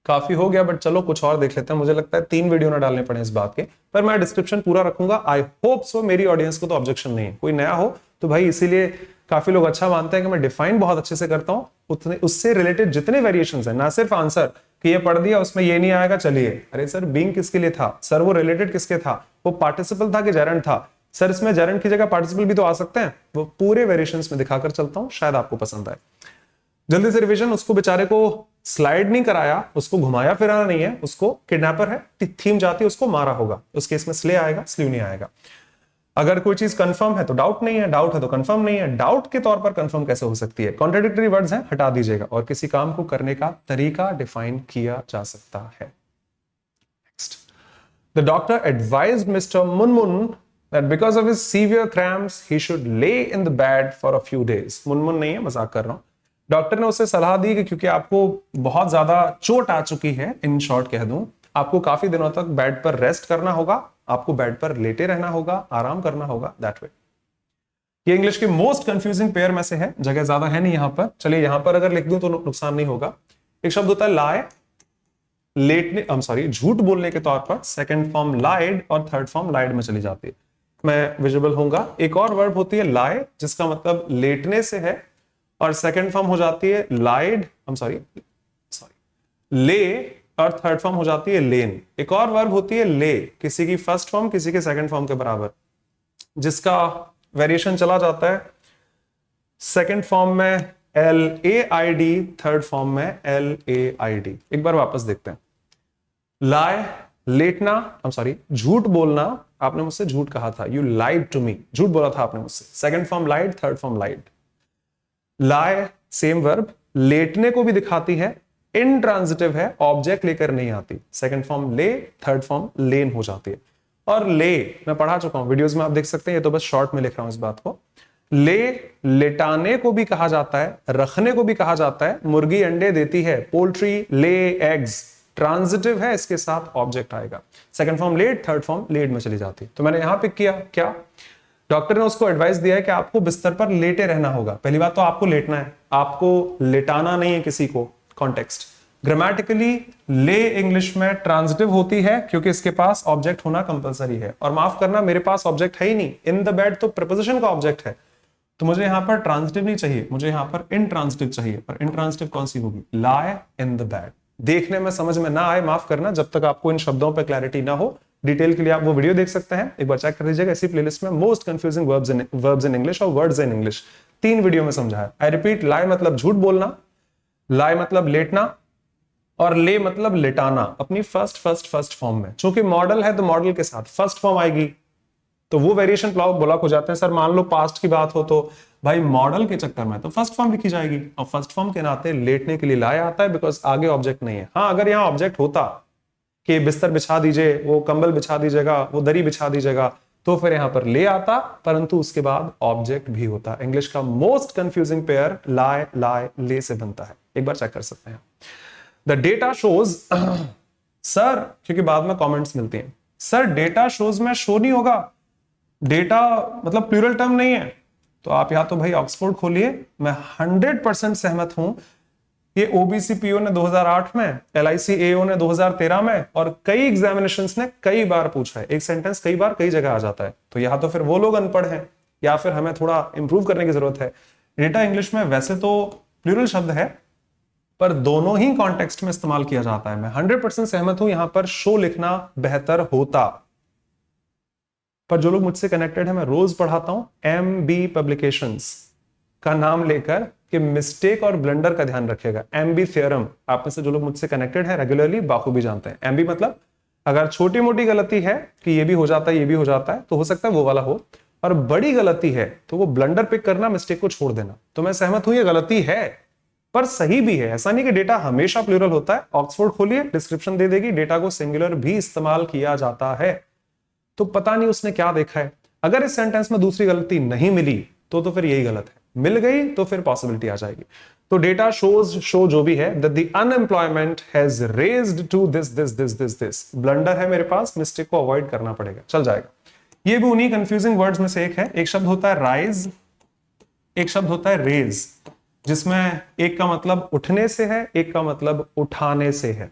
काफी हो गया, बट चलो कुछ और देख लेते हैं। मुझे लगता है 3 वीडियो ना डालने पड़े इस बात के, पर मैं डिस्क्रिप्शन पूरा रखूंगा। आई होप सो मेरी ऑडियंस को तो ऑब्जेक्शन नहीं है। कोई नया हो तो भाई, इसीलिए काफी लोग अच्छा मानते हैं कि मैं डिफाइन बहुत अच्छे से करता हूं। उतने उससे रिलेटेड जितने वेरिएशंस हैं, ना सिर्फ आंसर कि ये पढ़ दिया उसमें ये नहीं आएगा चलिए, अरे सर बीइंग किसके लिए था सर, वो रिलेटेड किसके था, वो पार्टिसिपल था कि जेरेंड था सर, इसमें जेरेंड की जगह पार्टिसिपल भी तो आ सकते हैं। वो पूरे वेरिएशंस में दिखाकर चलता हूं, शायद आपको पसंद आए। जल्दी से रिवीजन। उसको बेचारे को स्लाइड नहीं कराया, उसको घुमाया फिराना नहीं है, उसको किडनैपर है, थीम जाती है, उसको मारा होगा। उस केस में स्ले आएगा, स्लीव नहीं आएगा। अगर कोई चीज कंफर्म है तो डाउट नहीं है, डाउट है तो कंफर्म नहीं है। डाउट के तौर पर कंफर्म कैसे हो सकती है? कॉन्ट्राडिक्टरी वर्ड्स हैं, हटा दीजिएगा। और किसी काम को करने का तरीका डिफाइन किया जा सकता है। Next, the doctor advised mister Munmun that because of his severe cramps he should lay in the bed for a few days। Munmun नहीं है, मजाक कर रहा हूं। डॉक्टर ने उसे सलाह दी कि क्योंकि आपको बहुत ज्यादा चोट आ चुकी है, इन शॉर्ट कह दूं, आपको काफी दिनों तक बेड पर रेस्ट करना होगा, आपको बेड पर लेटे रहना होगा, आराम करना होगा, दैट वे। ये इंग्लिश के मोस्ट कंफ्यूजिंग पेयर में से है, जगह ज्यादा है नहीं यहां पर। चलिए यहां पर अगर लिख दूं तो नुकसान नहीं होगा। एक शब्द होता है लाए, लेटने सॉरी झूठ बोलने के तौर पर सेकंड फॉर्म लाइड और थर्ड फॉर्म लाइड में चली जाती है। मैं विजिबल होऊंगा। एक और वर्ब होती है लाए, जिसका मतलब लेटने से है, और सेकंड फॉर्म हो जाती है लाइड, सॉरी ले, और थर्ड फॉर्म हो जाती है लेन। एक और वर्ब होती है ले, किसी की फर्स्ट फॉर्म किसी के सेकंड फॉर्म के बराबर, जिसका वेरिएशन चला जाता है सेकंड फॉर्म में LAID, थर्ड फॉर्म में LAID। एक बार वापस देखते हैं। लाए लेटना, सॉरी झूठ बोलना, आपने मुझसे झूठ कहा था, यू लाइड टू मी, झूठ बोला था आपने मुझसे। सेकंड फॉर्म लाइड, थर्ड फॉर्म लाइड। लाए सेम वर्ब, लेटने को भी दिखाती है, इंट्रांजिटिव है, ऑब्जेक्ट लेकर नहीं आती। सेकंड फॉर्म ले, थर्ड फॉर्म लेन हो जाती है। और ले मैं पढ़ा चुका हूं, वीडियोस में आप देख सकते हैं, ये तो बस शॉर्ट में लिख रहा हूं इस बात को। ले लेटाने को भी कहा जाता है, रखने को भी कहा जाता है। मुर्गी अंडे देती है, पोल्ट्री ले एग्स, ट्रांजिटिव है, इसके साथ ऑब्जेक्ट आएगा। Second form laid, third form laid में चली जाती है। तो मैंने यहां पिक किया क्या, डॉक्टर ने उसको एडवाइस दिया है कि आपको बिस्तर पर लेटे रहना होगा। पहली बात तो आपको लेटना है, आपको लेटाना नहीं है किसी को। कॉन्टेक्स्ट ग्रामेटिकली ले इंग्लिश में ट्रांजिटिव होती है क्योंकि इसके पास ऑब्जेक्ट होना कंपलसरी है। और माफ करना, मेरे पास ऑब्जेक्ट है ही नहीं। इन द बेड तो प्रपोजिशन का ऑब्जेक्ट है, तो मुझे यहां पर ट्रांजिटिव नहीं चाहिए, मुझे यहां पर इंट्रांजिटिव चाहिए। पर इंट्रांजिटिव कौन सी होगी? लाई इन द बेड। देखने में समझ में ना आए, माफ करना, जब तक आपको इन शब्दों पर क्लैरिटी ना हो। डिटेल के लिए आप वो वीडियो देख सकते हैं, एक बार चेक कर लीजिएगा। इसी प्लेलिस्ट में most confusing verbs in English और वर्ड्स इन इंग्लिश 3 वीडियो में समझा है। आई रिपीट, लाई मतलब झूठ बोलना, लाई मतलब लेटना, और ले मतलब लेटाना अपनी फर्स्ट फॉर्म में। चूंकि मॉडल है तो मॉडल के साथ फर्स्ट फॉर्म आएगी, तो वो वेरिएशन ब्लॉक हो जाते हैं। सर मान लो पास्ट की बात हो तो भाई मॉडल के चक्कर में तो फर्स्ट फॉर्म लिखी जाएगी, और फर्स्ट फॉर्म के नाते लेटने के लिए लाया आता है, बिकॉज आगे ऑब्जेक्ट नहीं है। हाँ, अगर यहाँ ऑब्जेक्ट होता कि बिस्तर बिछा दीजिए, वो कंबल बिछा दीजिएगा, वो दरी बिछा दीजिएगा, तो फिर यहां पर ले आता, परंतु उसके बाद ऑब्जेक्ट भी होता। इंग्लिश का मोस्ट कंफ्यूजिंग पेयर लाए लाए ले से बनता है, एक बार चेक कर सकते हैं। द डेटा शोज सर, क्योंकि बाद में कमेंट्स मिलती हैं, सर डेटा शोज में शो नहीं होगा, डेटा मतलब प्लूरल टर्म नहीं है। तो आप या तो भाई ऑक्सफोर्ड खोलिए, मैं 100% सहमत हूं। ये ओबीसी पीओ ने 2008 में, LIC AO ने 2013 में, और कई एग्जामिनेशंस ने कई बार पूछा है। एक सेंटेंस कई बार कई जगह आ जाता है, तो या तो फिर वो लोग अनपढ़ हैं या फिर हमें थोड़ा इंप्रूव करने की जरूरत है। डेटा इंग्लिश में वैसे तो प्लूरल शब्द है, पर दोनों ही कॉन्टेक्स्ट में इस्तेमाल किया जाता है। मैं 100% सहमत हूं, यहां पर शो लिखना बेहतर होता। पर जो लोग मुझसे कनेक्टेड है, मैं रोज पढ़ाता हूं MB पब्लिकेशंस का नाम लेकर कि मिस्टेक और ब्लंडर का ध्यान रखिएगा। MB थ्योरम, आप में से जो लोग मुझसे कनेक्टेड है रेगुलरली बाखूबी जानते हैं। MB मतलब अगर छोटी मोटी गलती है कि ये भी हो जाता है, ये भी हो जाता है, तो हो सकता है वो वाला हो, और बड़ी गलती है तो वो ब्लंडर पिक करना, मिस्टेक को छोड़ देना। तो मैं सहमत हूं ये गलती है, पर सही भी है। ऐसा नहीं कि डेटा हमेशा प्लूरल होता है। ऑक्सफोर्ड खोलिए, डिस्क्रिप्शन दे देगी, डेटा को सिंगुलर भी इस्तेमाल किया जाता है। तो पता नहीं उसने क्या देखा है। अगर इस सेंटेंस में दूसरी गलती नहीं मिली तो फिर यही गलत है। मिल गई तो फिर पॉसिबिलिटी आ जाएगी। तो डेटा शो जो भी है that the unemployment has raised to this. Blunder है मेरे पास, मिस्टेक को अवॉइड करना पड़ेगा, चल जाएगा। ये भी उन्हीं कंफ्यूजिंग वर्ड्स में से एक है। एक शब्द होता है राइज, एक शब्द होता है रेज, जिसमें एक का मतलब उठने से है, एक का मतलब उठाने से है।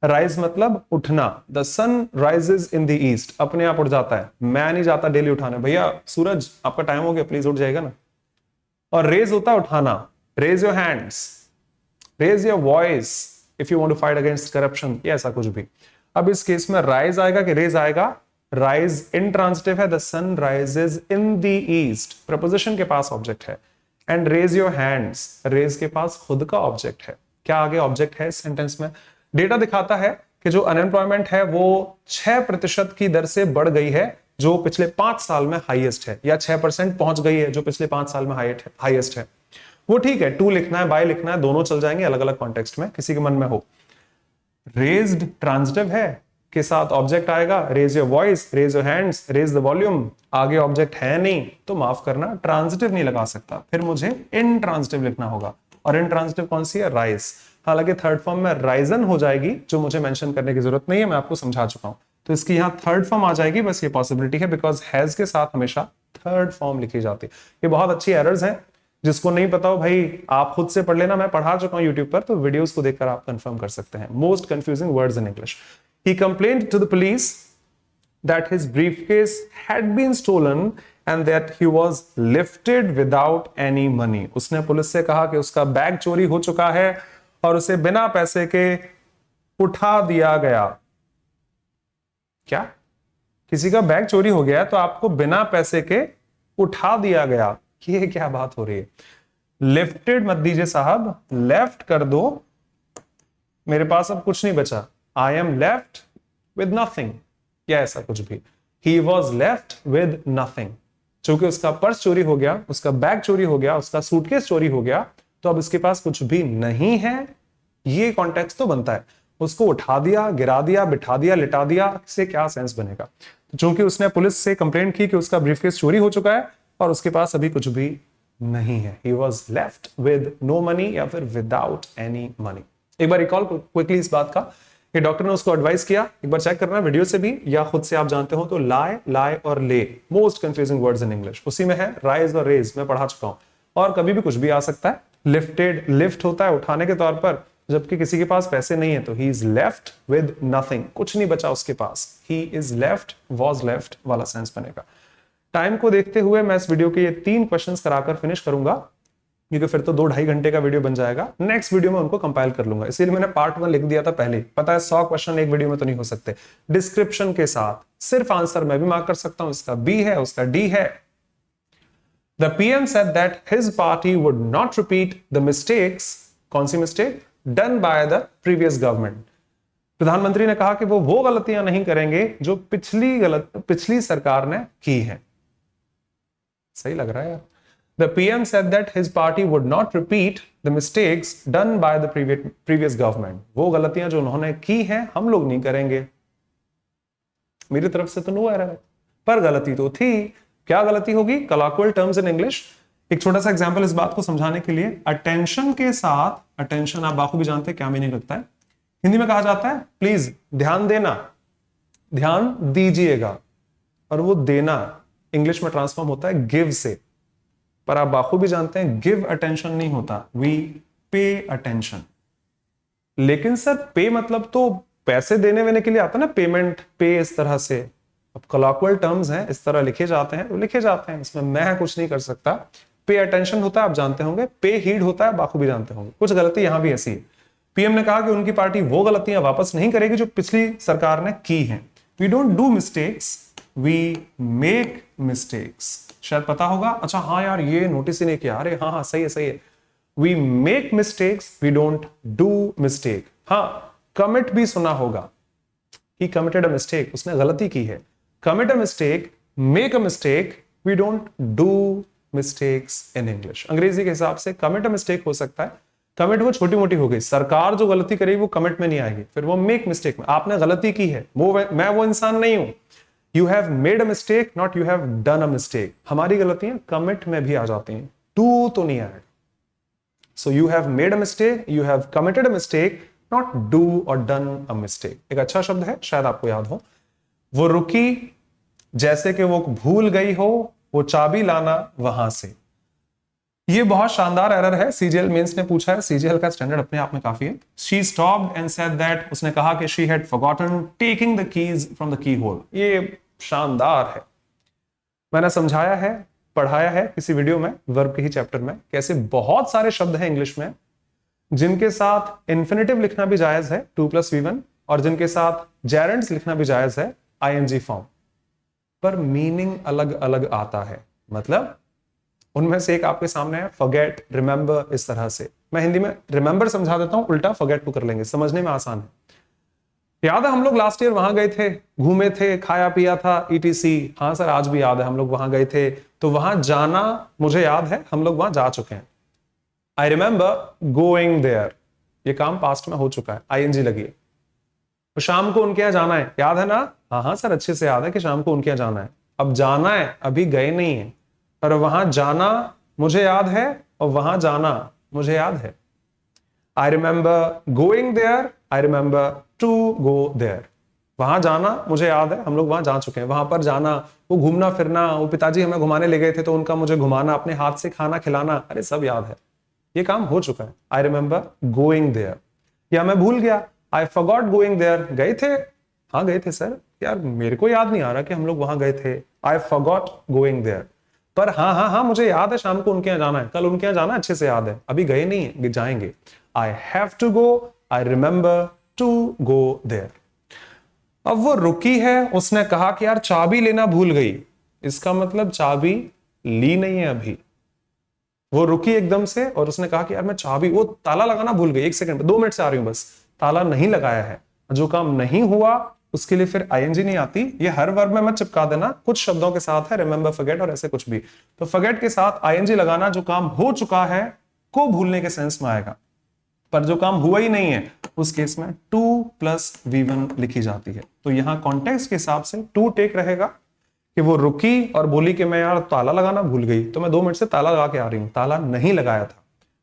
राइज मतलब उठना। The sun rises in the east, अपने आप उठ जाता है, मैं नहीं जाता डेली उठाने। भैया सूरज आपका टाइम हो गया, प्लीज उठ जाएगा ना। और रेज होता है उठाना। Raise your hands, raise your voice if you want to fight against corruption, या ऐसा कुछ भी। अब इस केस में राइज आएगा कि रेज आएगा? राइज इंट्रांसिटिव है। The sun rises in the east, preposition के पास ऑब्जेक्ट है। And raise your hands, raise के पास खुद का ऑब्जेक्ट है। क्या आगे ऑब्जेक्ट है इस सेंटेंस में? डेटा दिखाता है कि जो अनएम्प्लॉयमेंट है वो 6% की दर से बढ़ गई है, जो पिछले 5 साल में हाईएस्ट है, या 6% पहुंच गई है, जो पिछले 5 साल में हाईएस्ट है। वो ठीक है, टू लिखना है, बाय लिखना है, दोनों चल जाएंगे अलग अलग कॉन्टेक्स्ट में, किसी के मन में हो। रेज्ड ट्रांजिटिव है, के साथ ऑब्जेक्ट आएगा। Raise your voice, raise your hands, raise the volume, आगे ऑब्जेक्ट है नहीं तो माफ करना, ट्रांजिटिव नहीं लगा सकता, फिर मुझे इंट्रांजिटिव लिखना होगा। और इंट्रांजिटिव कौन सी है? राइज। हालांकि थर्ड फॉर्म में राइजन हो जाएगी, जो मुझे मेंशन करने की जरूरत नहीं है, मैं आपको समझा चुका हूं। तो इसकी यहां थर्ड फॉर्म आ जाएगी, बस ये पॉसिबिलिटी है, बिकॉज हैज के साथ हमेशा थर्ड फॉर्म लिखी जाती है। ये बहुत अच्छी एरर्स हैं, जिसको नहीं पता हो भाई आप खुद से पढ़ लेना, मैं पढ़ा चुका हूं यूट्यूब पर, तो वीडियोस को देखकर आप कंफर्म कर सकते हैं। Most confusing words in English. He complained to the police that his briefcase had been stolen and that he was lifted without any money. उसने पुलिस से कहा कि उसका बैग चोरी हो चुका है और उसे बिना पैसे के उठा दिया गया। क्या? किसी का बैग चोरी हो गया तो आपको बिना पैसे के उठा दिया गया? ये क्या बात हो रही है? लिफ्टेड मत दीजिए साहब, लेफ्ट कर दो। मेरे पास अब कुछ नहीं बचा। I am left with nothing, या ऐसा कुछ भी। He was left with nothing. चूंकि उसका पर्स चोरी हो गया, उसका बैग चोरी हो गया, उसका सूटकेस चोरी हो गया, तो अब उसके पास कुछ भी नहीं है। ये कॉन्टेक्स्ट तो बनता है। उसको उठा दिया, गिरा दिया, बिठा दिया, लिटा दिया, इससे क्या सेंस बनेगा? तो चूंकि उसने पुलिस से कंप्लेंट की कि उसका ब्रीफकेस चोरी हो चुका है और उसके पास अभी कुछ भी नहीं है। He was left with no money या फिर without any money। एक बार रिकॉल क्विकली इस बात का, ये डॉक्टर ने उसको एडवाइस किया, एक बार चेक करना वीडियो से भी या खुद से आप जानते हो तो। लाई, लाई और ले, most confusing words in English, उसी में है। राइज और रेज मैं पढ़ा चुका हूं, और कभी भी कुछ भी आ सकता है। लिफ्टेड, लिफ्ट होता है उठाने के तौर पर, जबकि किसी के पास पैसे नहीं है तो he is left with nothing, कुछ नहीं बचा उसके पास। He is left, was left वाला सेंस बनेगा। टाइम को देखते हुए मैं इस वीडियो के ये 3 क्वेश्चंस कराकर फिनिश करूंगा, क्योंकि फिर तो 2-2.5 घंटे का वीडियो बन जाएगा। नेक्स्ट वीडियो में उनको कंपाइल कर लूंगा, इसीलिए मैंने पार्ट 1 लिख दिया था पहले। पता है 100 क्वेश्चन एक वीडियो में तो नहीं हो सकते। डिस्क्रिप्शन के साथ सिर्फ आंसर मैं भी मार्क कर सकता हूं, इसका बी है, उसका डी है। The PM said that his party would not repeat the mistakes, कौन सी mistake? Done by the previous government. प्रधानमंत्री ने कहा कि वो गलतियां नहीं करेंगे जो पिछली सरकार ने की है। सही लग रहा है यार। The PM said that his party would not repeat the mistakes done by the previous government. वो गलतियां जो उन्होंने की हैं हम लोग नहीं करेंगे। मेरी तरफ से तो नो एरर है, पर गलती तो थी। क्या गलती होगी? कॉलोक्वियल टर्म्स इन इंग्लिश। एक छोटा सा एग्जांपल इस बात को समझाने के लिए। अटेंशन के साथ, अटेंशन आप बाखू भी जानते हैं क्या मीनिंग रखता है। हिंदी में कहा जाता है प्लीज ध्यान देना, ध्यान दीजिएगा, और वो देना इंग्लिश में ट्रांसफॉर्म होता है गिव से। पर आप बाखूबी जानते हैं गिव अटेंशन नहीं होता, वी पे अटेंशन। लेकिन सर पे मतलब तो पैसे देने वेने के लिए आता ना, पेमेंट, पे, इस तरह से। अब कॉलोक्वियल टर्म्स हैं, इस तरह लिखे जाते हैं तो लिखे जाते हैं, इसमें मैं कुछ नहीं कर सकता। पे अटेंशन होता है आप जानते होंगे, पे हीड होता है बाखूबी जानते होंगे। कुछ गलती यहां भी ऐसी है। पीएम ने कहा कि उनकी पार्टी वो गलतियां वापस नहीं करेगी जो पिछली सरकार ने की हैं। We don't do mistakes, we make mistakes. शायद पता होगा। अच्छा हाँ यार, ये नोटिस ही नहीं किया। अरे हाँ हाँ, सही है सही है। We make mistakes, we don't do mistake. हाँ, कमिट भी सुना होगा। ही कमिटेड अ मिस्टेक, उसने गलती की है। Commit a mistake, make a mistake, we don't do mistakes in English. अंग्रेजी के हिसाब से कमिट अ मिस्टेक हो सकता है, कमिट वो छोटी मोटी हो गई, सरकार जो गलती करेगी वो कमिट में नहीं आएगी, फिर वो मेक मिस्टेक में, आपने गलती की है, वो मैं वो इंसान नहीं हूं। You have made a mistake, not you have done a mistake. हमारी गलतियां कमिट में भी आ जाती हैं, डू तो नहीं आएगा। So you have made a mistake, you have committed a mistake, not do और डन अ मिस्टेक। एक अच्छा शब्द है, शायद आपको याद हो, वो रुकी जैसे कि वो भूल गई हो वो चाबी लाना वहां से। ये बहुत शानदार एरर है, सीजीएल मेंस ने पूछा है, सीजीएल का स्टैंडर्ड अपने आप में काफी है। She stopped and said that, उसने कहा कि she had forgotten taking the keys from the key hole. ये शानदार है, मैंने समझाया है, पढ़ाया है किसी वीडियो में, वर्ब के ही चैप्टर में, कैसे बहुत सारे शब्द हैं इंग्लिश में जिनके साथ इंफिनिटिव लिखना भी जायज है 2+V1, और जिनके साथ जेरेंड्स लिखना भी जायज है आईएनजी फॉर्म, पर मीनिंग अलग अलग आता है। मतलब उनमें से एक आपके सामने है फॉरगेट, रिमेंबर, इस तरह से। मैं हिंदी में रिमेंबर समझा देता हूं, उल्टा फॉरगेट को कर लेंगे, समझने में आसान है। याद है हम लोग लास्ट ईयर वहां गए थे, घूमे थे, खाया पिया था, ईटीसी। हाँ सर, आज भी याद है, हम लोग वहां गए थे, तो वहां जाना मुझे याद है, हम लोग वहां जा चुके हैं। आई रिमेंबर गोइंग देयर, ये काम पास्ट में हो चुका है, आईएनजी लगी है। तो शाम को उनके यहां जाना है, याद है ना? हाँ हाँ सर, अच्छे से याद है कि शाम को उनके यहां जाना है। अब जाना है, अभी गए नहीं है, पर वहां जाना मुझे याद है, और वहां जाना मुझे याद है। I remember going there, I remember to go there. वहां जाना मुझे याद है, हम लोग वहां जा चुके हैं। वहां पर जाना, वो घूमना फिरना, वो पिताजी हमें घुमाने ले गए थे तो उनका मुझे घुमाना, अपने हाथ से खाना खिलाना, अरे सब याद है, ये काम हो चुका है। I remember going there. या मैं भूल गया, आई फॉरगॉट गोइंग देयर, गए थे, हाँ गए थे सर, यार मेरे को याद नहीं आ रहा कि हम लोग वहां गए थे, आई फॉरगॉट गोइंग देयर। पर हाँ हाँ हाँ, मुझे याद है शाम को उनके यहाँ जाना है, कल उनके यहाँ जाना अच्छे से याद है, अभी गए नहीं है, जाएंगे। I have to go, I remember to go there. अब वो रुकी है, उसने कहा कि यार चाबी लेना भूल गई, इसका मतलब चाबी ली नहीं है अभी। वो रुकी एकदम से और उसने कहा कि यार मैं चाबी, वो ताला लगाना भूल गई, 1 सेकंड, 2 मिनट से आ रही हूं बस, ताला नहीं लगाया है। जो काम नहीं हुआ उसके लिए फिर आईएनजी नहीं आती। ये हर वर्ब में मत चिपका देना, कुछ शब्दों के साथ है रिमेंबर, फॉरगेट और ऐसे कुछ भी, तो फॉरगेट के साथ आईएनजी लगाना जो काम हो चुका है को भूलने के सेंस में आएगा। पर जो काम हुआ ही नहीं है उस केस में 2+V1 लिखी जाती है। तो यहां कॉन्टेक्स्ट के हिसाब से टू टेक रहेगा कि वो रुकी और बोली कि मैं यार ताला लगाना भूल गई, तो मैं 2 मिनट से ताला लगा के आ रही हूं, ताला नहीं लगाया था।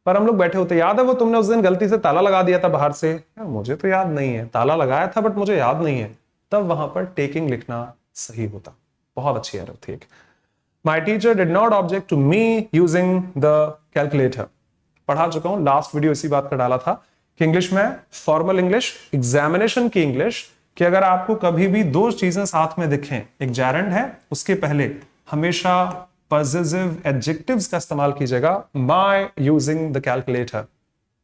पर हम लोग बैठे होते, याद है वो तुमने उस दिन गलती से ताला लगा दिया था बाहर से, यार मुझे तो याद नहीं है, ताला लगाया था बट मुझे याद नहीं है, तब वहां पर टेकिंग लिखना सही होता। बहुत अच्छी एरर थी एक। My teacher did not object to me using the calculator. पढ़ा चुका हूं, लास्ट वीडियो इसी बात का डाला था कि इंग्लिश में फॉर्मल इंग्लिश, एग्जामिनेशन की इंग्लिश, कि अगर आपको कभी भी दो चीजें साथ में दिखें, एक जैरेंड है, उसके पहले हमेशा पॉजिटिव एडजेक्टिव्स का इस्तेमाल कीजिएगा, my using the calculator.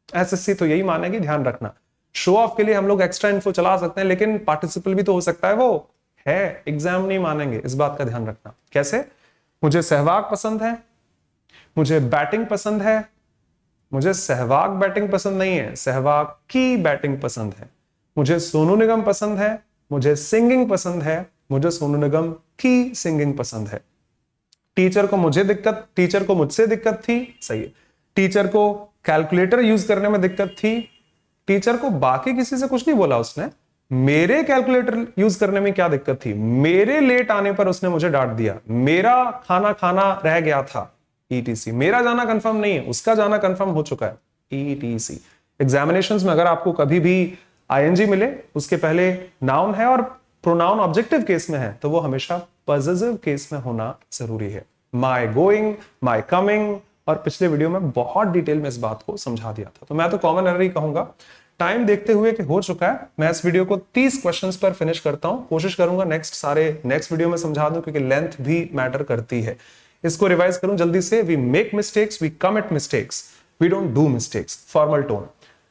SSC तो यही मानेगी, ध्यान रखना। शो ऑफ के लिए हम लोग एक्स्ट्रा इन्फो चला सकते हैं, लेकिन पार्टिसिपल भी तो हो सकता है, वो है, एग्जाम नहीं मानेंगे, इस बात का ध्यान रखना। कैसे? मुझे सहवाग पसंद है, मुझे बैटिंग पसंद है, मुझे सहवाग बैटिंग पसंद नहीं है, सहवाग की बैटिंग पसंद है। मुझे सोनू निगम पसंद है, मुझे सिंगिंग पसंद है, मुझे सोनू निगम की सिंगिंग पसंद है। टीचर को मुझे दिक्कत, टीचर को मुझसे दिक्कत थी, सही है। टीचर को कैलकुलेटर यूज करने में दिक्कत थी, टीचर को बाकी किसी से कुछ नहीं बोला उसने, मेरे कैलकुलेटर यूज करने में क्या दिक्कत थी, मेरे लेट आने पर उसने मुझे डांट दिया, मेरा खाना खाना रह गया था, ईटीसी। मेरा जाना कंफर्म नहीं है, उसका जाना कंफर्म हो चुका है, ईटीसी। एग्जामिनेशंस में अगर आपको कभी भी आईएनजी मिले, उसके पहले नाउन है और प्रोनाउन ऑब्जेक्टिव केस में है, तो वो हमेशा पॉजिटिव केस में होना जरूरी है। माय गोइंग, माय कमिंग, और पिछले वीडियो में बहुत डिटेल में इस बात को समझा दिया था, तो मैं तो कॉमन एरर ही कहूंगा। टाइम देखते हुए कि हो चुका है, मैं इस वीडियो को 30 क्वेश्चंस पर फिनिश करता हूं, कोशिश करूंगा नेक्स्ट वीडियो में समझा दूं, क्योंकि लेंथ भी मैटर करती है। इसको रिवाइज करूं जल्दी से। We make mistakes, we commit mistakes, we don't do mistakes. Formal tone.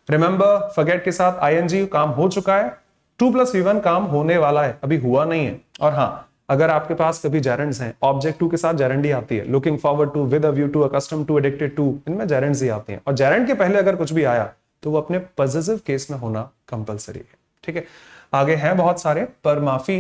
Remember, forget के साथ आईएनजी, काम हो चुका है। 2+V1 काम होने वाला है, अभी हुआ नहीं है। और हाँ, अगर आपके पास कभी जेरेंड्स हैं, ऑब्जेक्ट टू के साथ जेरेंड ही आती है, looking forward to, with a view to, accustom to, addicted to, इनमें जेरेंड्स ही आते हैं। और जेरेंड के पहले अगर कुछ भी आया तो वो अपने पॉजिटिव केस में होना कंपलसरी है। ठीक है, आगे हैं बहुत सारे, पर माफी,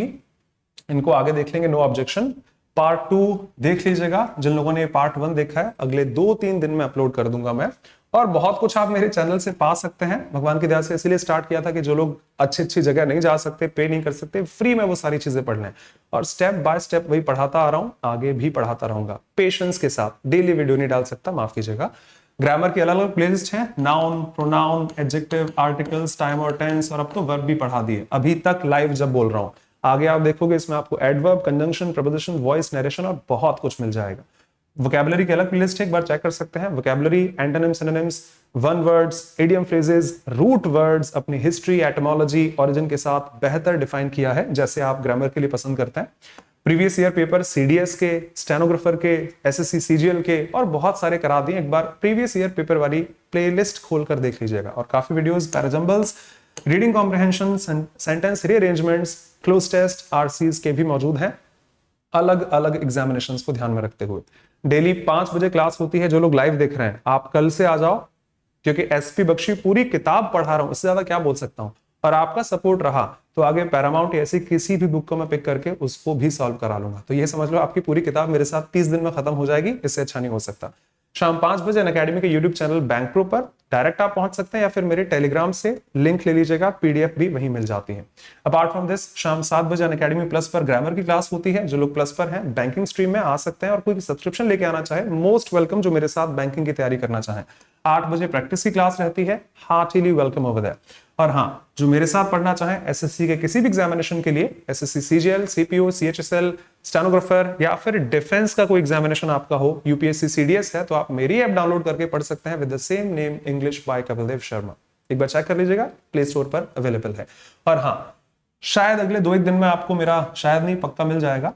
इनको आगे देख लेंगे, नो ऑब्जेक्शन। पार्ट 2 देख लीजिएगा। जिन लोगों ने पार्ट 1 देखा है, अगले 2-3 दिन में अपलोड कर दूंगा मैं। और बहुत कुछ आप मेरे चैनल से पा सकते हैं, भगवान की दया से इसीलिए स्टार्ट किया था कि जो लोग अच्छी अच्छी जगह नहीं जा सकते, पे नहीं कर सकते, फ्री में वो सारी चीजें पढ़ लें। और स्टेप बाय स्टेप वही पढ़ाता आ रहा हूं, आगे भी पढ़ाता रहूंगा पेशेंस के साथ। डेली वीडियो नहीं डाल सकता, माफ कीजिएगा। ग्रामर की अलग अलग प्लेलिस्ट है, noun, pronoun, adjective, articles, time और टेंस, और अब तो वर्ब भी पढ़ा दिए अभी तक लाइव जब बोल रहा हूं। आगे आप देखोगे इसमें आपको adverb, conjunction, preposition, voice, narration और बहुत कुछ मिल जाएगा। वोकैबुलरी की अलग प्लेलिस्ट है, एक बार चेक कर सकते हैं। Vocabulary, antonyms, synonyms, one words, idiom phrases, root words, अपनी हिस्ट्री, एटमोलॉजी, ओरिजिन के साथ बेहतर डिफाइन किया है, जैसे आप ग्रामर के लिए पसंद करते हैं। प्रीवियस ईयर पेपर सीडीएस के, स्टेनोग्राफर के, एसएससी सीजीएल के और बहुत सारे करा दिए। एक बार प्रीवियस ईयर पेपर वाली प्लेलिस्ट खोलकर देख लीजिएगा। और काफी videos, parajumbles, reading comprehension, sentence rearrangements, cloze test, RCs के भी मौजूद हैं, अलग अलग एग्जामिनेशंस को ध्यान में रखते हुए। डेली 5 बजे क्लास होती है। जो लोग लाइव देख रहे हैं, आप कल से आ जाओ, क्योंकि एसपी बख्शी पूरी किताब पढ़ा रहा हूं, इससे ज्यादा क्या बोल सकता हूं। और आपका सपोर्ट रहा तो आगे पैरामाउंट ऐसी किसी भी बुक को मैं पिक करके उसको भी सॉल्व करा लूंगा। तो ये समझ लो आपकी पूरी किताब मेरे साथ 30 दिन में खत्म हो जाएगी, इससे अच्छा नहीं हो सकता। शाम 5 बजे अनअकैडमी के यूट्यूब चैनल बैंक प्रो पर डायरेक्ट आप पहुंच सकते हैं, या फिर मेरे टेलीग्राम से लिंक ले लीजिएगा, पीडीएफ भी वहीं मिल जाती है। अपार्ट फ्रॉम दिस, शाम 7 बजे अनअकैडमी प्लस पर ग्रामर की क्लास होती है। जो लोग प्लस पर हैं, बैंकिंग स्ट्रीम में आ सकते हैं और कोई सब्सक्रिप्शन लेके आना चाहे, मोस्ट वेलकम। जो मेरे साथ बैंकिंग की तैयारी करना चाहे, 8 बजे प्रैक्टिस की क्लास रहती है, हार्टिली वेलकम ओवर देयर। और हाँ, जो मेरे साथ पढ़ना चाहे एसएससी के किसी भी एग्जामिनेशन के लिए, SSC CGL, CPO, CHSL, stenographer, या फिर डिफेंस का कोई एग्जामिनेशन आपका हो, यूपीएससी सीडीएस है, तो आप मेरी ऐप डाउनलोड करके पढ़ सकते हैं with the same name, English by Kapil Dev Sharma. एक बार चेक कर लीजिएगा, प्ले स्टोर पर अवेलेबल है। और हाँ, शायद अगले 2-1 दिन में आपको मेरा, शायद नहीं पक्का मिल जाएगा,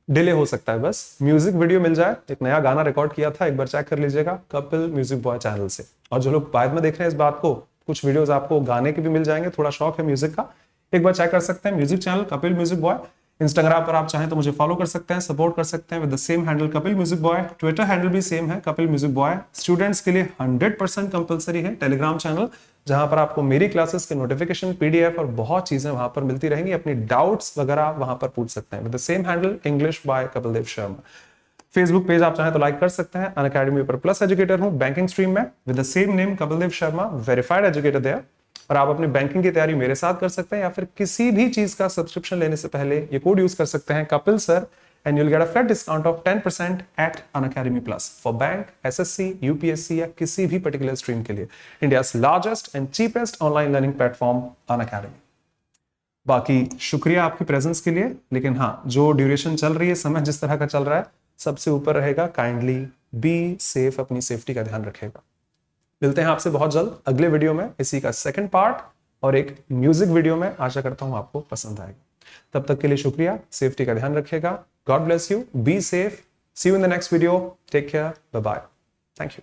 डिले हो सकता है, बस म्यूजिक वीडियो मिल जाए। एक नया गाना रिकॉर्ड किया था, एक बार चेक कर लीजिएगा, कपिल म्यूजिक बॉय चैनल से। और जो लोग बाद में देख रहे हैं इस बात को, कुछ वीडियोस आपको गाने के भी मिल जाएंगे, थोड़ा शौक है म्यूजिक का, एक बार चेक कर सकते हैं music channel Kapil music boy. Instagram पर आप चाहें तो मुझे फॉलो कर सकते हैं, सपोर्ट कर सकते हैं with the same handle Kapil music boy. Twitter handle भी सेम है, कपिल म्यूजिक बॉय। स्टूडेंट्स के लिए 100% कंपलसरी है टेलीग्राम चैनल, जहां पर आपको मेरी क्लासेस के नोटिफिकेशन, पीडीएफ और बहुत चीजें वहां पर मिलती रहेंगी। अपनी डाउट्स वगैरह आप वहां पर पूछ सकते हैं with the same handle, English by Kapil Dev Sharma. Facebook page आप चाहें तो लाइक कर सकते हैं। अनअकैडमी पर प्लस एजुकेटर हूं बैंकिंग स्ट्रीम में, with the same name Kapil Dev Sharma, verified educator there. और आप अपनी बैंकिंग की तैयारी मेरे साथ कर सकते हैं, या फिर किसी भी चीज का सब्सक्रिप्शन लेने से पहले ये कोड यूज कर सकते हैं, Kapil sir, and you'll get a flat discount of 10% at Unacademy Plus for bank, SSC, UPSC या किसी भी पर्टिकुलर स्ट्रीम के लिए। India's largest and cheapest online learning platform, Unacademy। बाकी शुक्रिया आपकी प्रेजेंस के लिए, लेकिन हाँ, जो ड्यूरेशन चल रही है, समय जिस तरह का चल रहा है, सबसे ऊपर रहेगा काइंडली बी सेफ, अपनी सेफ्टी का ध्यान रखेगा। मिलते हैं आपसे बहुत जल्द अगले वीडियो में, इसी का सेकंड पार्ट और एक म्यूजिक वीडियो में। आशा करता हूं आपको पसंद आएगा। तब तक के लिए शुक्रिया, सेफ्टी का ध्यान रखिएगा। God bless you, be safe, see you in the next video, take care, bye bye, thank you.